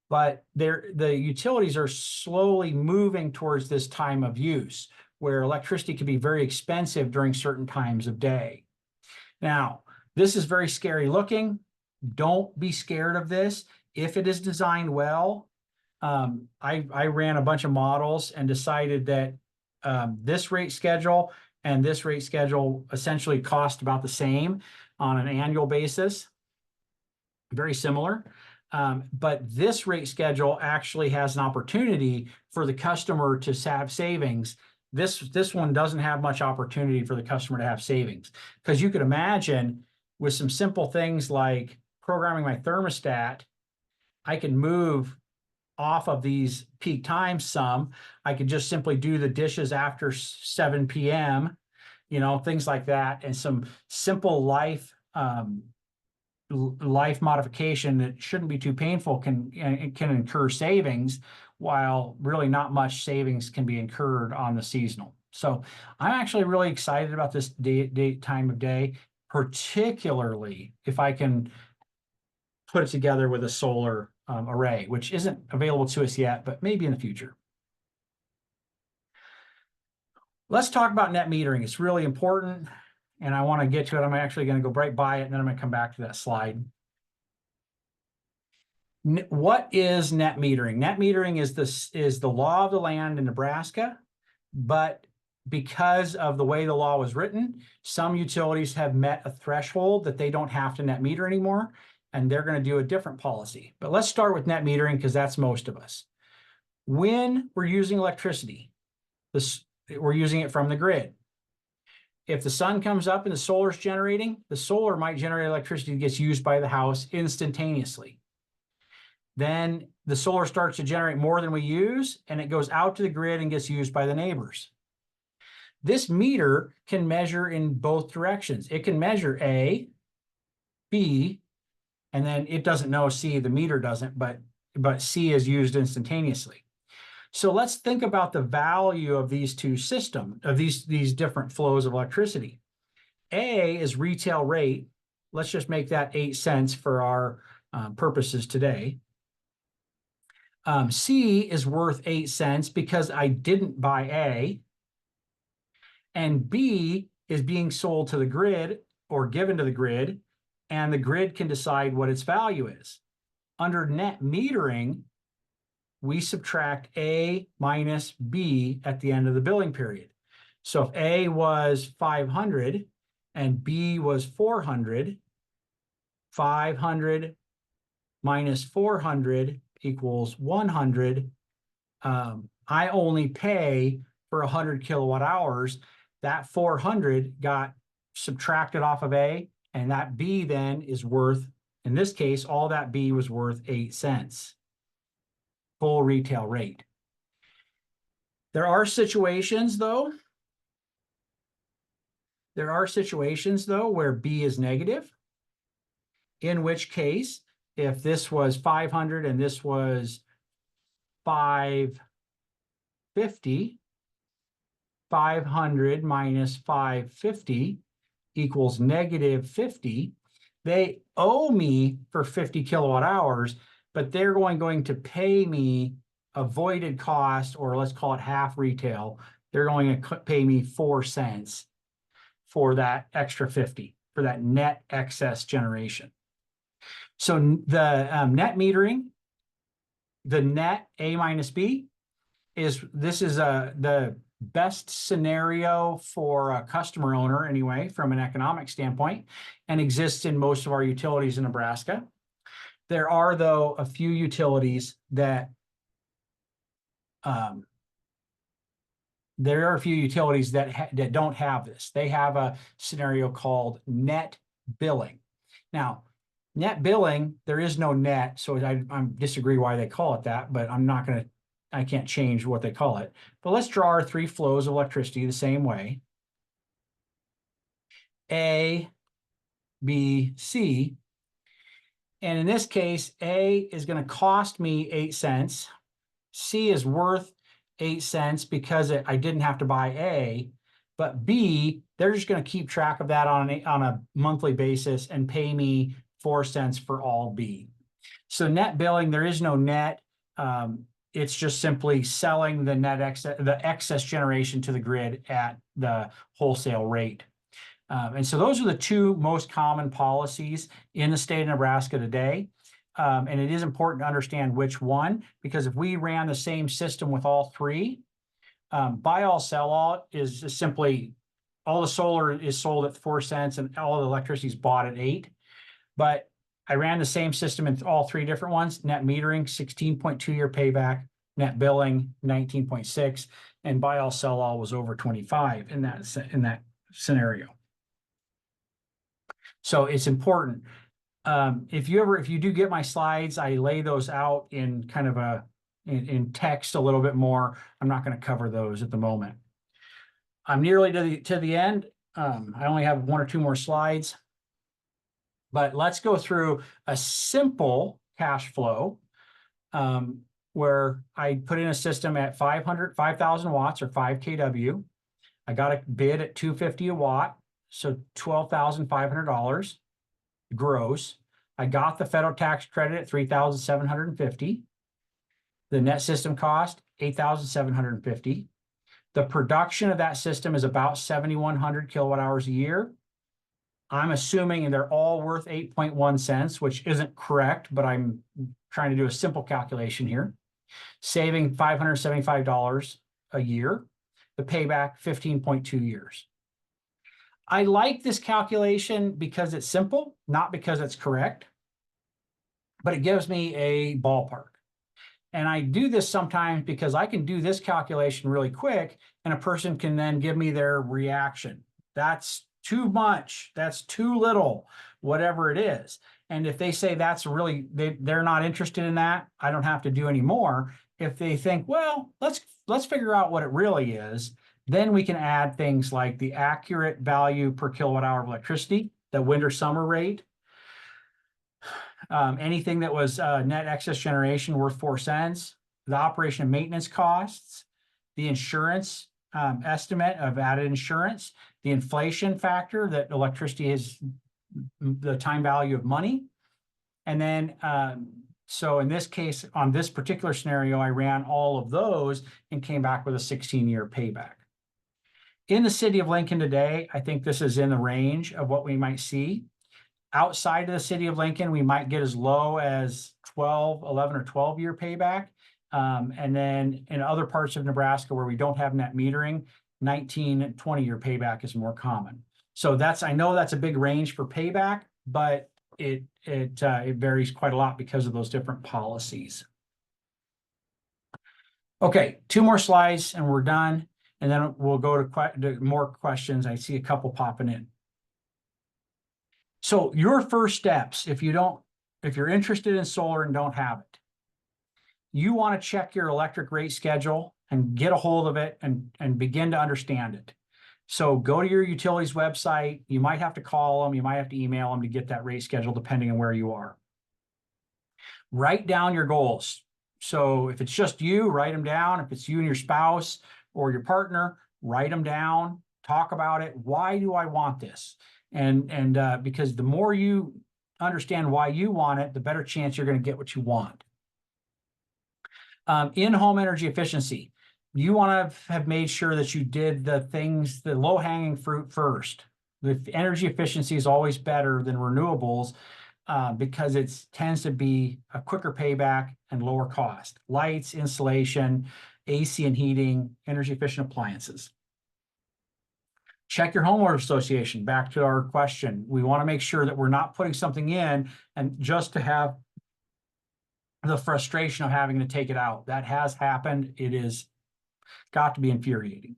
But the utilities are slowly moving towards this time of use where electricity can be very expensive during certain times of day. Now, this is very scary looking. Don't be scared of this. If it is designed well, I ran a bunch of models and decided that this rate schedule and this rate schedule essentially cost about the same on an annual basis, very similar. But this rate schedule actually has an opportunity for the customer to have savings. This one doesn't have much opportunity for the customer to have savings, because you could imagine with some simple things like programming my thermostat, I can move off of these peak times some. I could just simply do the dishes after 7 p.m., things like that, and some simple life modification that shouldn't be too painful can incur savings, while really not much savings can be incurred on the seasonal. So I'm actually really excited about this time of day, particularly if I can put it together with a solar array, which isn't available to us yet, but maybe in the future. Let's talk about net metering. It's really important, and I want to get to it. I'm actually going to go right by it, and then I'm going to come back to that slide. What is net metering? Net metering is the law of the land in Nebraska, but because of the way the law was written, some utilities have met a threshold that they don't have to net meter anymore, and they're going to do a different policy. But let's start with net metering, because that's most of us. When we're using electricity, we're using it from the grid. If the sun comes up and the solar is generating, the solar might generate electricity that gets used by the house instantaneously. Then the solar starts to generate more than we use, and it goes out to the grid and gets used by the neighbors. This meter can measure in both directions. It can measure A, B, and then it doesn't know C, the meter doesn't, but C is used instantaneously. So let's think about the value of these two systems, of these different flows of electricity. A is retail rate. Let's just make that 8 cents for our purposes today. C is worth 8 cents because I didn't buy A. And B is being sold to the grid or given to the grid, and the grid can decide what its value is. Under net metering, we subtract A minus B at the end of the billing period. So if A was 500 and B was 400, 500 minus 400 equals 100. I only pay for 100 kilowatt hours. That 400 got subtracted off of A, and that B then is worth, in this case, all that B was worth 8 cents. Full retail rate. There are situations though where B is negative, in which case, if this was 500 and this was 550, 500 minus 550 equals negative 50. They owe me for 50 kilowatt hours, but they're going to pay me a voided cost, or let's call it half retail. They're going to pay me 4 cents for that extra 50, for that net excess generation. So the net metering, the net A minus B, is the best scenario for a customer owner anyway, from an economic standpoint, and exists in most of our utilities in Nebraska. There are, though, a few utilities that that don't have this. They have a scenario called net billing. Now, net billing, there is no net, so I disagree why they call it that, but I can't change what they call it. But let's draw our 3 flows of electricity the same way. A, B, C. And in this case, A is going to cost me 8 cents. C is worth 8 cents because I didn't have to buy A. But B, they're just going to keep track of that on a monthly basis and pay me 4 cents for all B. So net billing, there is no net. It's just simply selling the excess generation to the grid at the wholesale rate. And so those are the 2 most common policies in the state of Nebraska today. And it is important to understand which one, because if we ran the same system with all 3, buy all sell all is simply all the solar is sold at 4 cents and all the electricity is bought at 8. But I ran the same system in all 3 different ones: net metering, 16.2-year payback, net billing, 19.6, and buy all sell all was over 25 in that scenario. So it's important. If you do get my slides, I lay those out in kind of in text a little bit more. I'm not going to cover those at the moment. I'm nearly to the end. I only have 1 or 2 more slides, but let's go through a simple cash flow where I put in a system at 5,000 watts or 5 kW. I got a bid at $2.50 a watt, so $12,500 gross. I got the federal tax credit at $3,750. The net system cost $8,750. The production of that system is about 7,100 kilowatt hours a year. I'm assuming they're all worth 8.1 cents, which isn't correct, but I'm trying to do a simple calculation here. Saving $575 a year. The payback, 15.2 years. I like this calculation because it's simple, not because it's correct, but it gives me a ballpark. And I do this sometimes because I can do this calculation really quick and a person can then give me their reaction. That's too much, that's too little, whatever it is. And if they say that's really, they're not interested in that, I don't have to do any more. If they think, well, let's figure out what it really is, then we can add things like the accurate value per kilowatt hour of electricity, the winter summer rate, anything that was net excess generation worth 4 cents, the operation and maintenance costs, the insurance estimate of added insurance, the inflation factor that electricity is the time value of money. And then, so in this case, on this particular scenario, I ran all of those and came back with a 16-year payback. In the city of Lincoln today, I think this is in the range of what we might see. Outside of the city of Lincoln, we might get as low as 11 or 12-year payback. And then in other parts of Nebraska where we don't have net metering, 19 and 20-year payback is more common. So I know that's a big range for payback, but it varies quite a lot because of those different policies. Okay, 2 more slides and we're done. And then we'll go to more questions. I see a couple popping in. So your first steps, if you're interested in solar and don't have it, you want to check your electric rate schedule and get a hold of it and begin to understand it. So go to your utilities website. You might have to call them, you might have to email them to get that rate schedule depending on where you are. Write down your goals. So if it's just you, write them down. If it's you and your spouse or your partner, write them down, talk about it. Why do I want this? And because the more you understand why you want it, the better chance you're going to get what you want. In-home energy efficiency, you want to have made sure that you did the things, the low-hanging fruit first. The energy efficiency is always better than renewables because it tends to be a quicker payback and lower cost. Lights, insulation, AC and heating, energy efficient appliances. Check your homeowner association. Back to our question. We want to make sure that we're not putting something in and just to have the frustration of having to take it out. That has happened. It is got to be infuriating.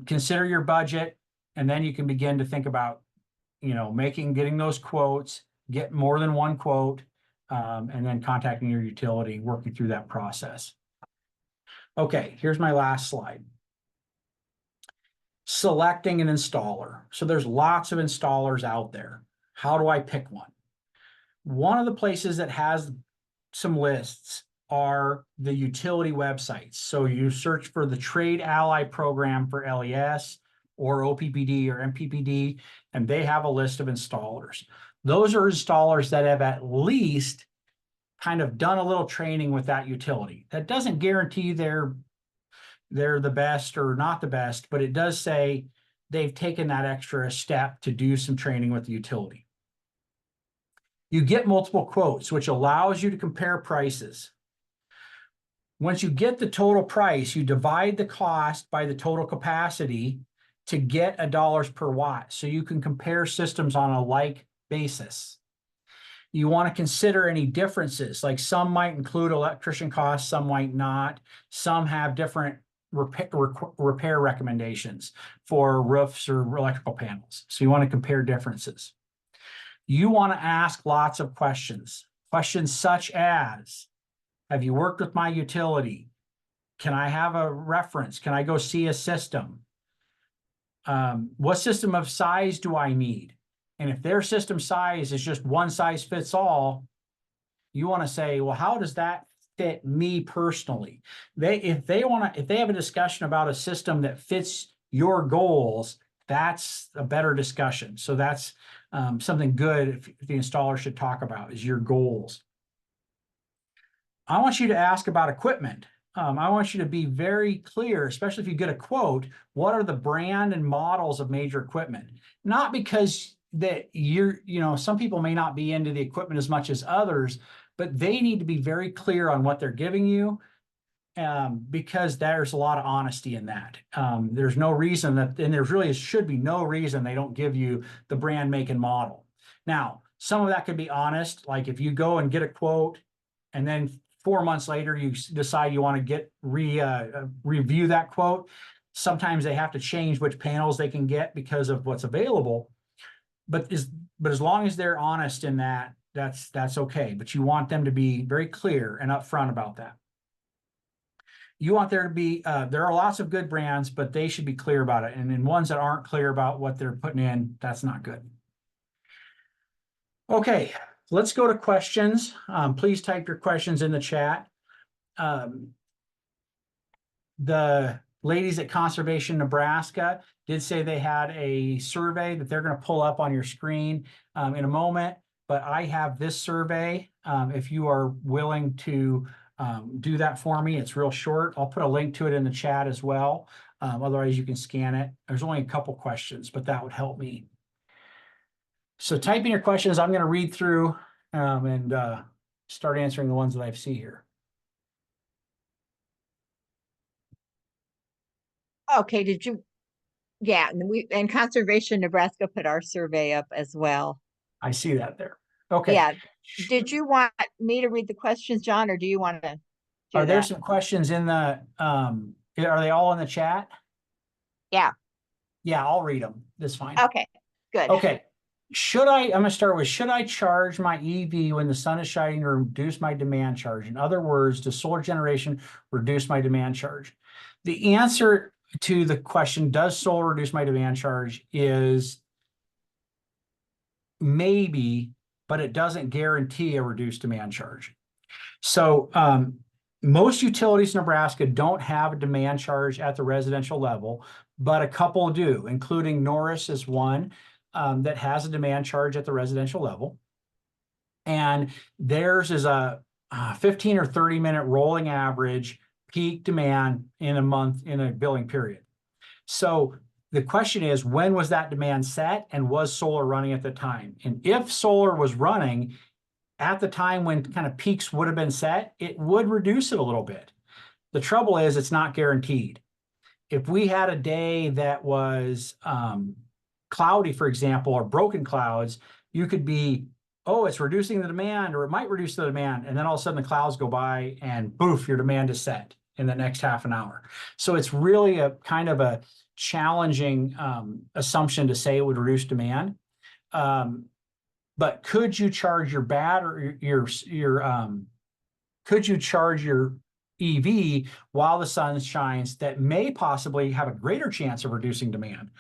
Consider your budget, and then you can begin to think about, getting those quotes, get more than one quote, and then contacting your utility, working through that process. Okay, here's my last slide. Selecting an installer. So there's lots of installers out there. How do I pick one? One of the places that has some lists are the utility websites. So you search for the Trade Ally program for LES or OPPD or MPPD, and they have a list of installers. Those are installers that have at least kind of done a little training with that utility. That doesn't guarantee they're the best or not the best, but it does say they've taken that extra step to do some training with the utility. You get multiple quotes, which allows you to compare prices. Once you get the total price, you divide the cost by the total capacity to get a dollars per watt. So you can compare systems on a like basis. You want to consider any differences, like some might include electrician costs, some might not. Some have different repair recommendations for roofs or electrical panels. So you want to compare differences. You want to ask lots of questions. Questions such as, have you worked with my utility? Can I have a reference? Can I go see a system? What system of size do I need? And if their system size is just one size fits all, you want to say, well, how does that fit me personally? If they have a discussion about a system that fits your goals, that's a better discussion. So that's something good if the installer should talk about is your goals. I want you to ask about equipment. I want you to be very clear, especially if you get a quote, what are the brand and models of major equipment? Not because that some people may not be into the equipment as much as others, but they need to be very clear on what they're giving you, because there's a lot of honesty in that. There's no reason that, and there really should be no reason they don't give you the brand, make, and model. Now, some of that could be honest, like if you go and get a quote and then 4 months later you decide you want to review that quote, sometimes they have to change which panels they can get because of what's available. But as long as they're honest in that, that's okay. But you want them to be very clear and upfront about that. You want there to be, there are lots of good brands, but they should be clear about it. And in ones that aren't clear about what they're putting in, that's not good. Okay, let's go to questions. Please type your questions in the chat. The ladies at Conservation Nebraska did say they had a survey that they're going to pull up on your screen in a moment, but I have this survey. If you are willing to do that for me, it's real short. I'll put a link to it in the chat as well. Otherwise, you can scan it. There's only a couple questions, but that would help me. So type in your questions. I'm going to read through and start answering the ones that I see here. Okay, yeah, and Conservation Nebraska put our survey up as well. I see that there. Okay. Yeah. Did you want me to read the questions, John, or do you want to do Are there that? some questions in the, are they all in the chat? Yeah. Yeah, I'll read them. That's fine. Okay, good. Okay. I'm going to start with, should I charge my EV when the sun is shining to reduce my demand charge? In other words, does solar generation reduce my demand charge? The answer to the question, does solar reduce my demand charge, is maybe, but it doesn't guarantee a reduced demand charge. So most utilities in Nebraska don't have a demand charge at the residential level, but a couple do, including Norris is one that has a demand charge at the residential level. And theirs is a 15 or 30-minute rolling average peak demand in a month in a billing period. So the question is, when was that demand set, and was solar running at the time? And if solar was running at the time when kind of peaks would have been set, it would reduce it a little bit. The trouble is it's not guaranteed. If we had a day that was cloudy, for example, or broken clouds, you could be, oh, it's reducing the demand, or it might reduce the demand. And then all of a sudden the clouds go by and boof, your demand is set in the next half an hour. So it's really a kind of a challenging assumption to say it would reduce demand. But could you charge your battery, could you charge your EV while the sun shines that may possibly have a greater chance of reducing demand?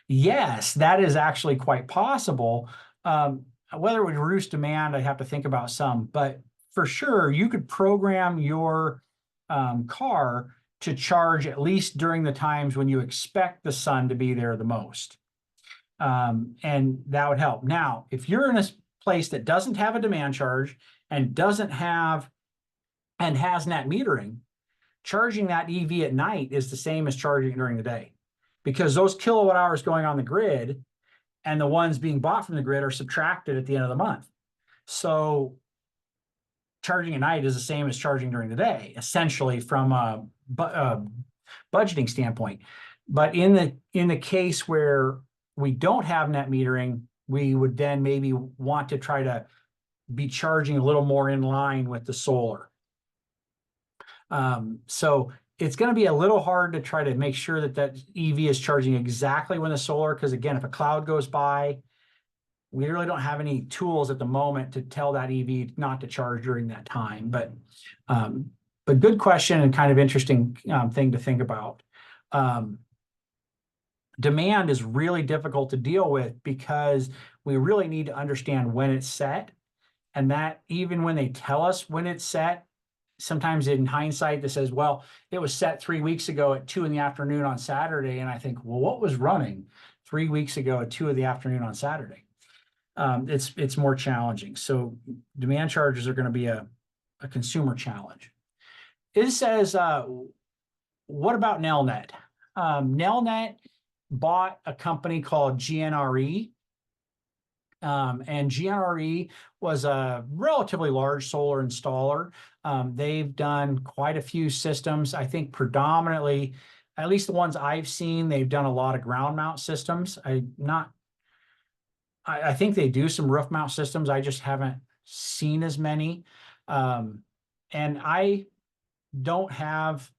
Yes, that is actually quite possible. Whether it would reduce demand, I have to think about some, but for sure, you could program your car to charge at least during the times when you expect the sun to be there the most. And that would help. Now, if you're in a place that doesn't have a demand charge and doesn't have and has net metering, charging that EV at night is the same as charging it during the day, because those kilowatt hours going on the grid and the ones being bought from the grid are subtracted at the end of the month. So charging at night is the same as charging during the day, essentially, from a budgeting standpoint. But in the case where we don't have net metering, we would then maybe want to try to be charging a little more in line with the solar. So it's going to be a little hard to try to make sure that that EV is charging exactly when the solar, because again, if a cloud goes by, we really don't have any tools at the moment to tell that EV not to charge during that time. But good question and kind of interesting thing to think about. Demand is really difficult to deal with because we really need to understand when it's set, and that even when they tell us when it's set, sometimes in hindsight, that says, well, it was set 3 weeks ago at 2 p.m. on Saturday. And I think, well, what was running 3 weeks ago at 2 p.m. on Saturday? It's more challenging. So demand charges are going to be a consumer challenge. It says, what about Nelnet? Nelnet bought a company called GNRE. And GNRE was a relatively large solar installer. They've done quite a few systems. I think predominantly, at least the ones I've seen, they've done a lot of ground mount systems. I think they do some roof mount systems. I just haven't seen as many. And I don't have,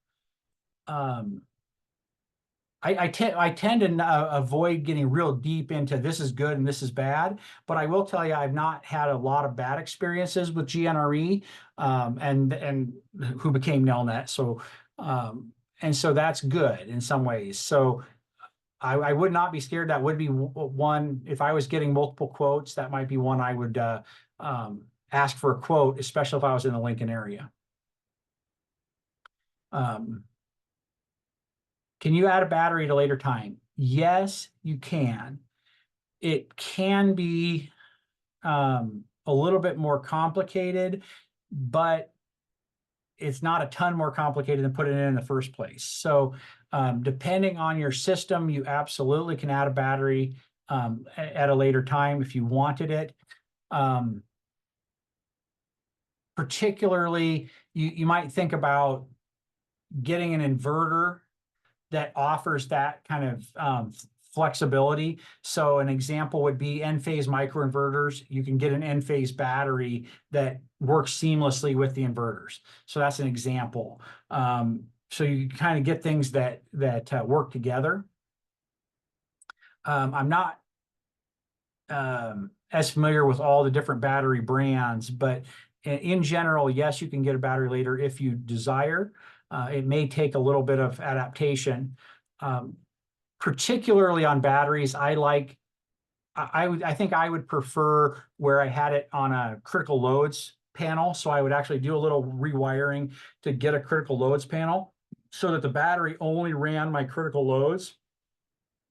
I tend to avoid getting real deep into this is good and this is bad, but I will tell you I've not had a lot of bad experiences with GNRE and who became Nelnet. So and so that's good in some ways. So I would not be scared. That would be one, if I was getting multiple quotes, that might be one I would ask for a quote, especially if I was in the Lincoln area. Can you add a battery at a later time? Yes, you can. It can be a little bit more complicated, but it's not a ton more complicated than putting it in the first place. So depending on your system, you absolutely can add a battery at a later time if you wanted it. Particularly, you might think about getting an inverter that offers that kind of flexibility. So an example would be N-phase microinverters. You can get an N-phase battery that works seamlessly with the inverters. So that's an example. So you kind of get things that work together. I'm not as familiar with all the different battery brands, but in general, yes, you can get a battery later if you desire. It may take a little bit of adaptation, particularly on batteries. I think I would prefer where I had it on a critical loads panel. So I would actually do a little rewiring to get a critical loads panel so that the battery only ran my critical loads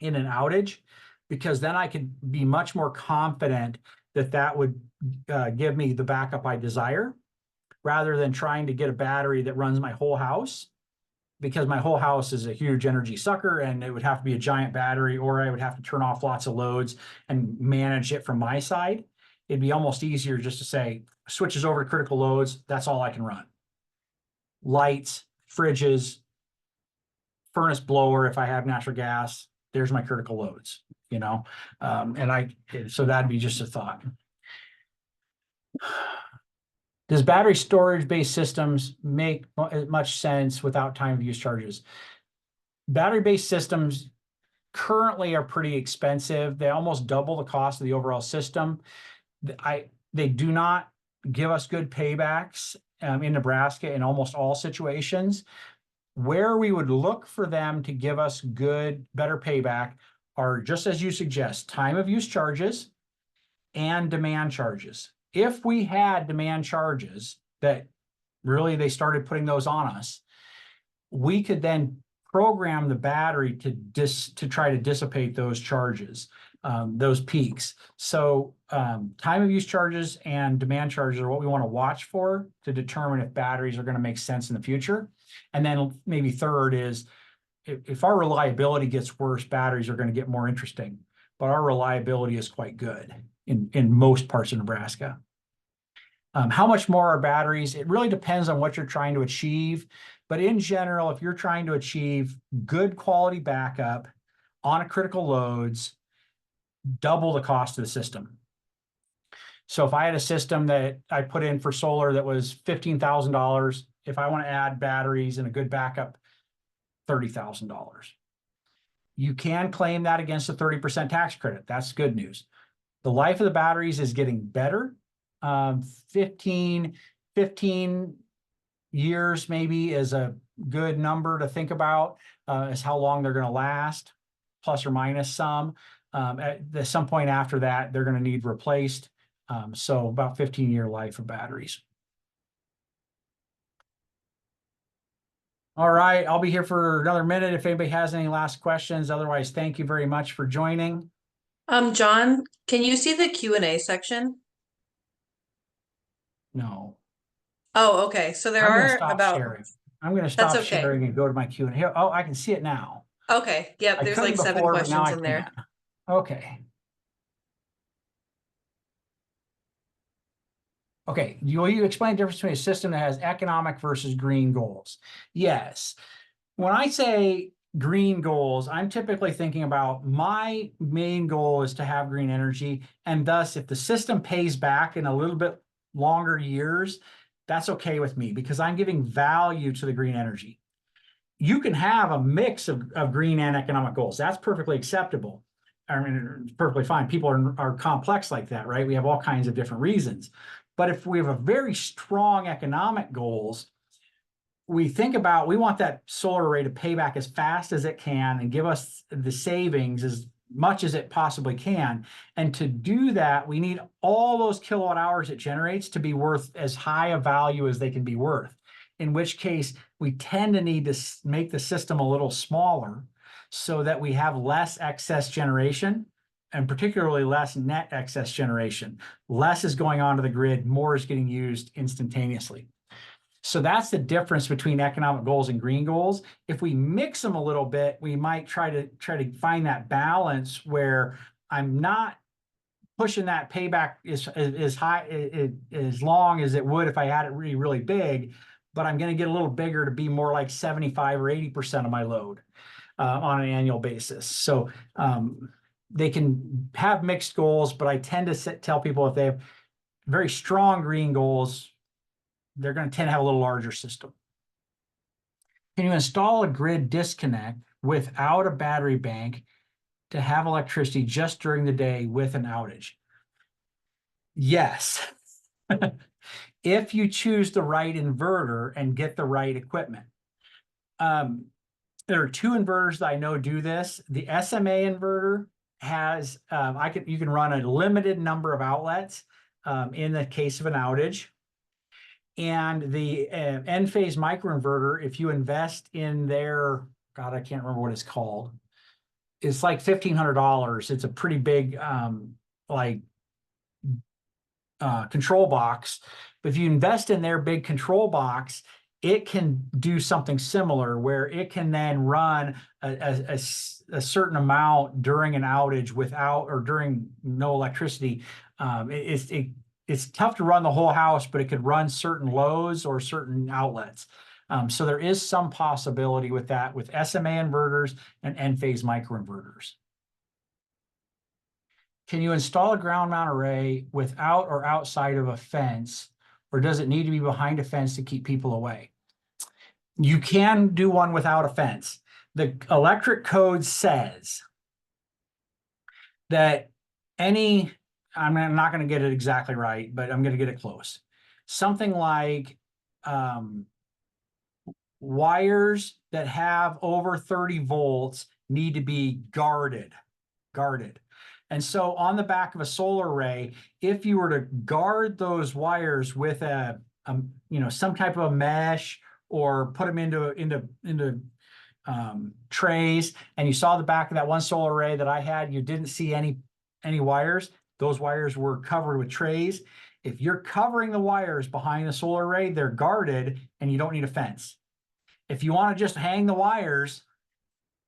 in an outage, because then I could be much more confident that would give me the backup I desire, rather than trying to get a battery that runs my whole house, because my whole house is a huge energy sucker and it would have to be a giant battery, or I would have to turn off lots of loads and manage it from my side. It'd be almost easier just to say, switches over to critical loads, that's all I can run. Lights, fridges, furnace blower, if I have natural gas, there's my critical loads, so that'd be just a thought. Does battery storage-based systems make much sense without time of use charges? Battery-based systems currently are pretty expensive. They almost double the cost of the overall system. They do not give us good paybacks in Nebraska in almost all situations. Where we would look for them to give us better payback are, just as you suggest, time of use charges and demand charges. If we had demand charges that really they started putting those on us, we could then program the battery to try to dissipate those charges, those peaks. So time of use charges and demand charges are what we want to watch for to determine if batteries are going to make sense in the future. And then maybe third is, if our reliability gets worse, batteries are going to get more interesting. But our reliability is quite good in most parts of Nebraska. How much more are batteries? It really depends on what you're trying to achieve. But in general, if you're trying to achieve good quality backup on a critical loads, double the cost of the system. So if I had a system that I put in for solar that was $15,000, if I want to add batteries and a good backup, $30,000. You can claim that against a 30% tax credit. That's good news. The life of the batteries is getting better. 15 years maybe is a good number to think about, is how long they're going to last, plus or minus some. At some point after that, they're going to need replaced. So about 15-year life of batteries. All right, I'll be here for another minute if anybody has any last questions. Otherwise, thank you very much for joining. John, can you see the Q&A section? No. Oh, okay. So there I'm going to are stop about, sharing. I'm going to that's stop okay. sharing and go to my Q&A. Here, oh, I can see it now. Okay. Yep. I There's couldn't like 7 before, but now questions I in there. can. Okay. Okay, will you explain the difference between a system that has economic versus green goals? Yes. When I say green goals, I'm typically thinking about my main goal is to have green energy. And thus, if the system pays back in a little bit longer years, that's okay with me because I'm giving value to the green energy. You can have a mix of green and economic goals. That's perfectly acceptable. I mean, it's perfectly fine. People are complex like that, right? We have all kinds of different reasons. But if we have a very strong economic goals, we want that solar array to pay back as fast as it can and give us the savings as much as it possibly can. And to do that, we need all those kilowatt hours it generates to be worth as high a value as they can be worth. In which case, we tend to need to make the system a little smaller so that we have less excess generation, and particularly less net excess generation. Less is going onto the grid, more is getting used instantaneously. So that's the difference between economic goals and green goals. If we mix them a little bit, we might try to find that balance where I'm not pushing that payback as high as long as it would if I had it really, really big, but I'm going to get a little bigger to be more like 75 or 80% of my load on an annual basis. So they can have mixed goals, but I tend to tell people if they have very strong green goals, they're going to tend to have a little larger system. Can you install a grid disconnect without a battery bank to have electricity just during the day with an outage? Yes. If you choose the right inverter and get the right equipment. There are 2 inverters that I know do this. The SMA inverter has, you can run a limited number of outlets in the case of an outage. And the N-phase microinverter, if you invest in their, God, I can't remember what it's called. It's like $1,500. It's a pretty big, like control box. But if you invest in their big control box, it can do something similar where it can then run a certain amount during an outage without, or during no electricity. It's tough to run the whole house, but it could run certain loads or certain outlets. So there is some possibility with that, with SMA inverters and N-phase microinverters. Can you install a ground mount array without or outside of a fence, or does it need to be behind a fence to keep people away? You can do one without a fence. The electric code says that I'm not going to get it exactly right, but I'm going to get it close. Something like wires that have over 30 volts need to be guarded. And so on the back of a solar array, if you were to guard those wires with some type of a mesh, or put them into trays, and you saw the back of that one solar array that I had, you didn't see any wires. Those wires were covered with trays. If you're covering the wires behind the solar array, they're guarded and you don't need a fence. If you want to just hang the wires,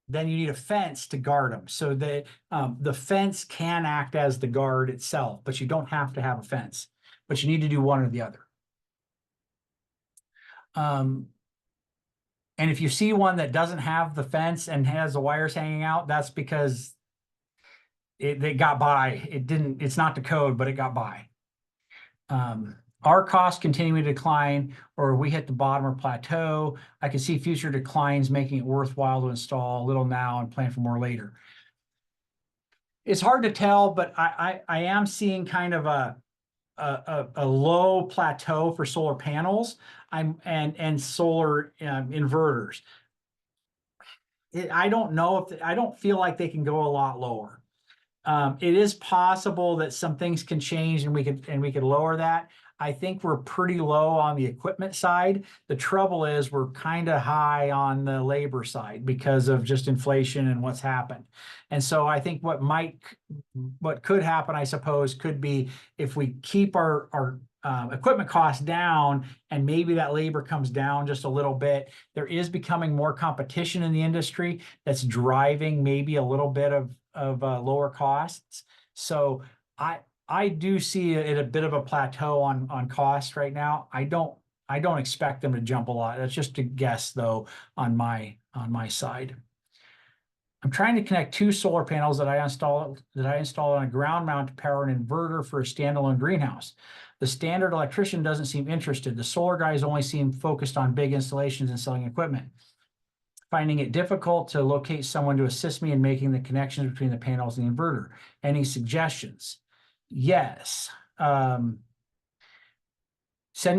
then you need a fence to guard them. So the fence can act as the guard itself, but you don't have to have a fence, but you need to do one or the other. And if you see one that doesn't have the fence and has the wires hanging out, that's because it got by. It's not the code, but it got by. Our costs continuing to decline, or we hit the bottom or plateau. I can see future declines, making it worthwhile to install a little now and plan for more later. It's hard to tell, but I am seeing kind of a low plateau for solar panels and solar inverters. I don't know I don't feel like they can go a lot lower. It is possible that some things can change and we could lower that. I think we're pretty low on the equipment side. The trouble is we're kind of high on the labor side because of just inflation and what's happened. And so I think what could happen, I suppose, could be if we keep our equipment costs down and maybe that labor comes down just a little bit. There is becoming more competition in the industry that's driving maybe a little bit of lower costs. So I do see it a bit of a plateau on cost right now. I don't expect them to jump a lot. That's just a guess though on my side. I'm trying to connect two solar panels that I installed on a ground mount to power an inverter for a standalone greenhouse. The standard electrician doesn't seem interested. The solar guys only seem focused on big installations and selling equipment. Finding it difficult to locate someone to assist me in making the connections between the panels and the inverter. Any suggestions? Yes. Send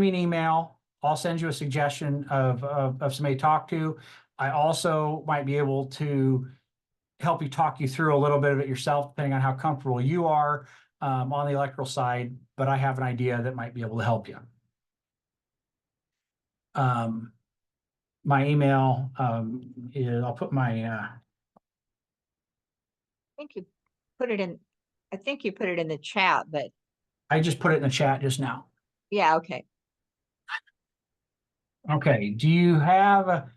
me an email. I'll send you a suggestion of somebody to talk to. I also might be able to help you talk you through a little bit of it yourself, depending on how comfortable you are on the electrical side, but I have an idea that might be able to help you. My email is, I'll put my, I think you put it in the chat, but I just put it in the chat just now. yeah, okay. Okay, do you have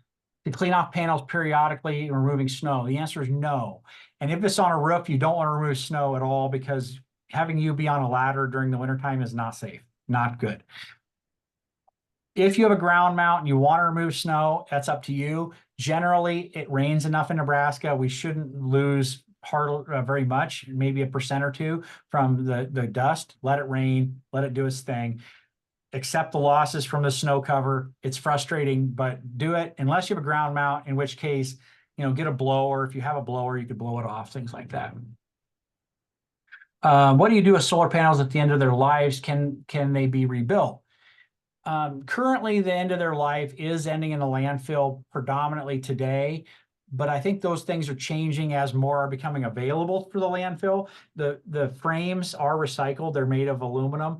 to clean off panels periodically and removing snow? The answer is no. And if it's on a roof, you don't want to remove snow at all, because having you be on a ladder during the wintertime is not safe, not good. If you have a ground mount and you want to remove snow, that's up to you. Generally, it rains enough in Nebraska. We shouldn't lose very much, maybe 1% or 2% from the dust. Let it rain, let it do its thing. Accept the losses from the snow cover. It's frustrating, but do it unless you have a ground mount, in which case, get a blower. If you have a blower, you could blow it off, things like that. What do you do with solar panels at the end of their lives? Can they be rebuilt? Currently, the end of their life is ending in the landfill predominantly today, but I think those things are changing as more are becoming available for the landfill. The frames are recycled. They're made of aluminum.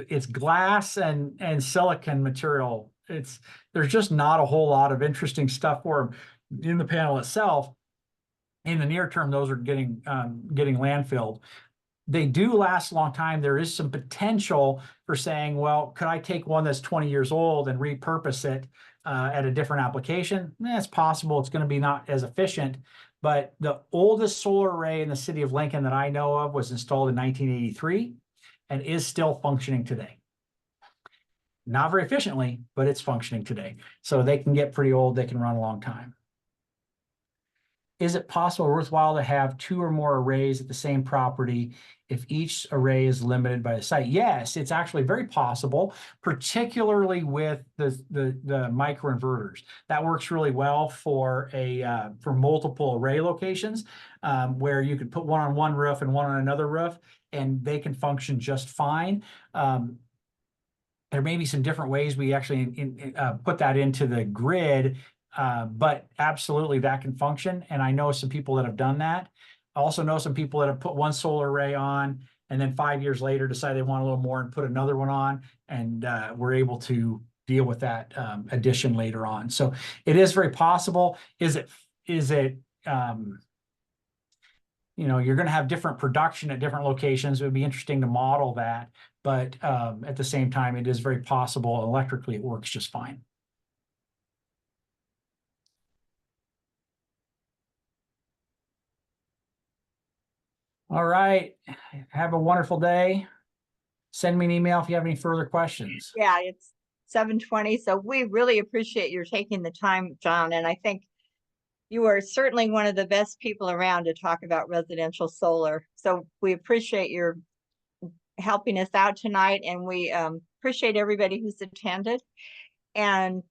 It's glass and silicon material. There's just not a whole lot of interesting stuff for them in the panel itself. In the near term, those are getting landfilled. they do last a long time. There is some potential for saying, well, could I take one that's 20 years old and repurpose it at a different application? It's possible. It's going to be not as efficient, but the oldest solar array in the city of Lincoln that I know of was installed in 1983 and is still functioning today. Not very efficiently, but it's functioning today. So they can get pretty old. They can run a long time. Is it possible or worthwhile to have 2 or more arrays at the same property if each array is limited by the site? Yes, it's actually very possible, particularly with the microinverters. That works really well for multiple array locations, where you could put one on one roof and one on another roof, and they can function just fine. There may be some different ways we actually put that into the grid. But absolutely that can function. And I know some people that have done that. I also know some people that have put one solar array on and then 5 years later decide they want a little more and put another one on, and we're able to deal with that addition later on. So it is very possible. Is it you know, you're going to have different production at different locations. It would be interesting to model that, but at the same time, it is very possible. Electrically, it works just fine. All right. Have a wonderful day. Send me an email if you have any further questions. Yeah, it's 7:20. So we really appreciate your taking the time, John. And I think you are certainly one of the best people around to talk about residential solar. So we appreciate your helping us out tonight, and we appreciate everybody who's attended. And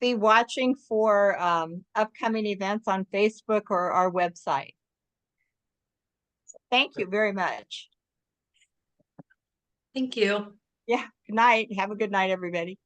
be watching for upcoming events on Facebook or our website. So thank you very much. Thank you. Yeah, good night. Have a good night, everybody.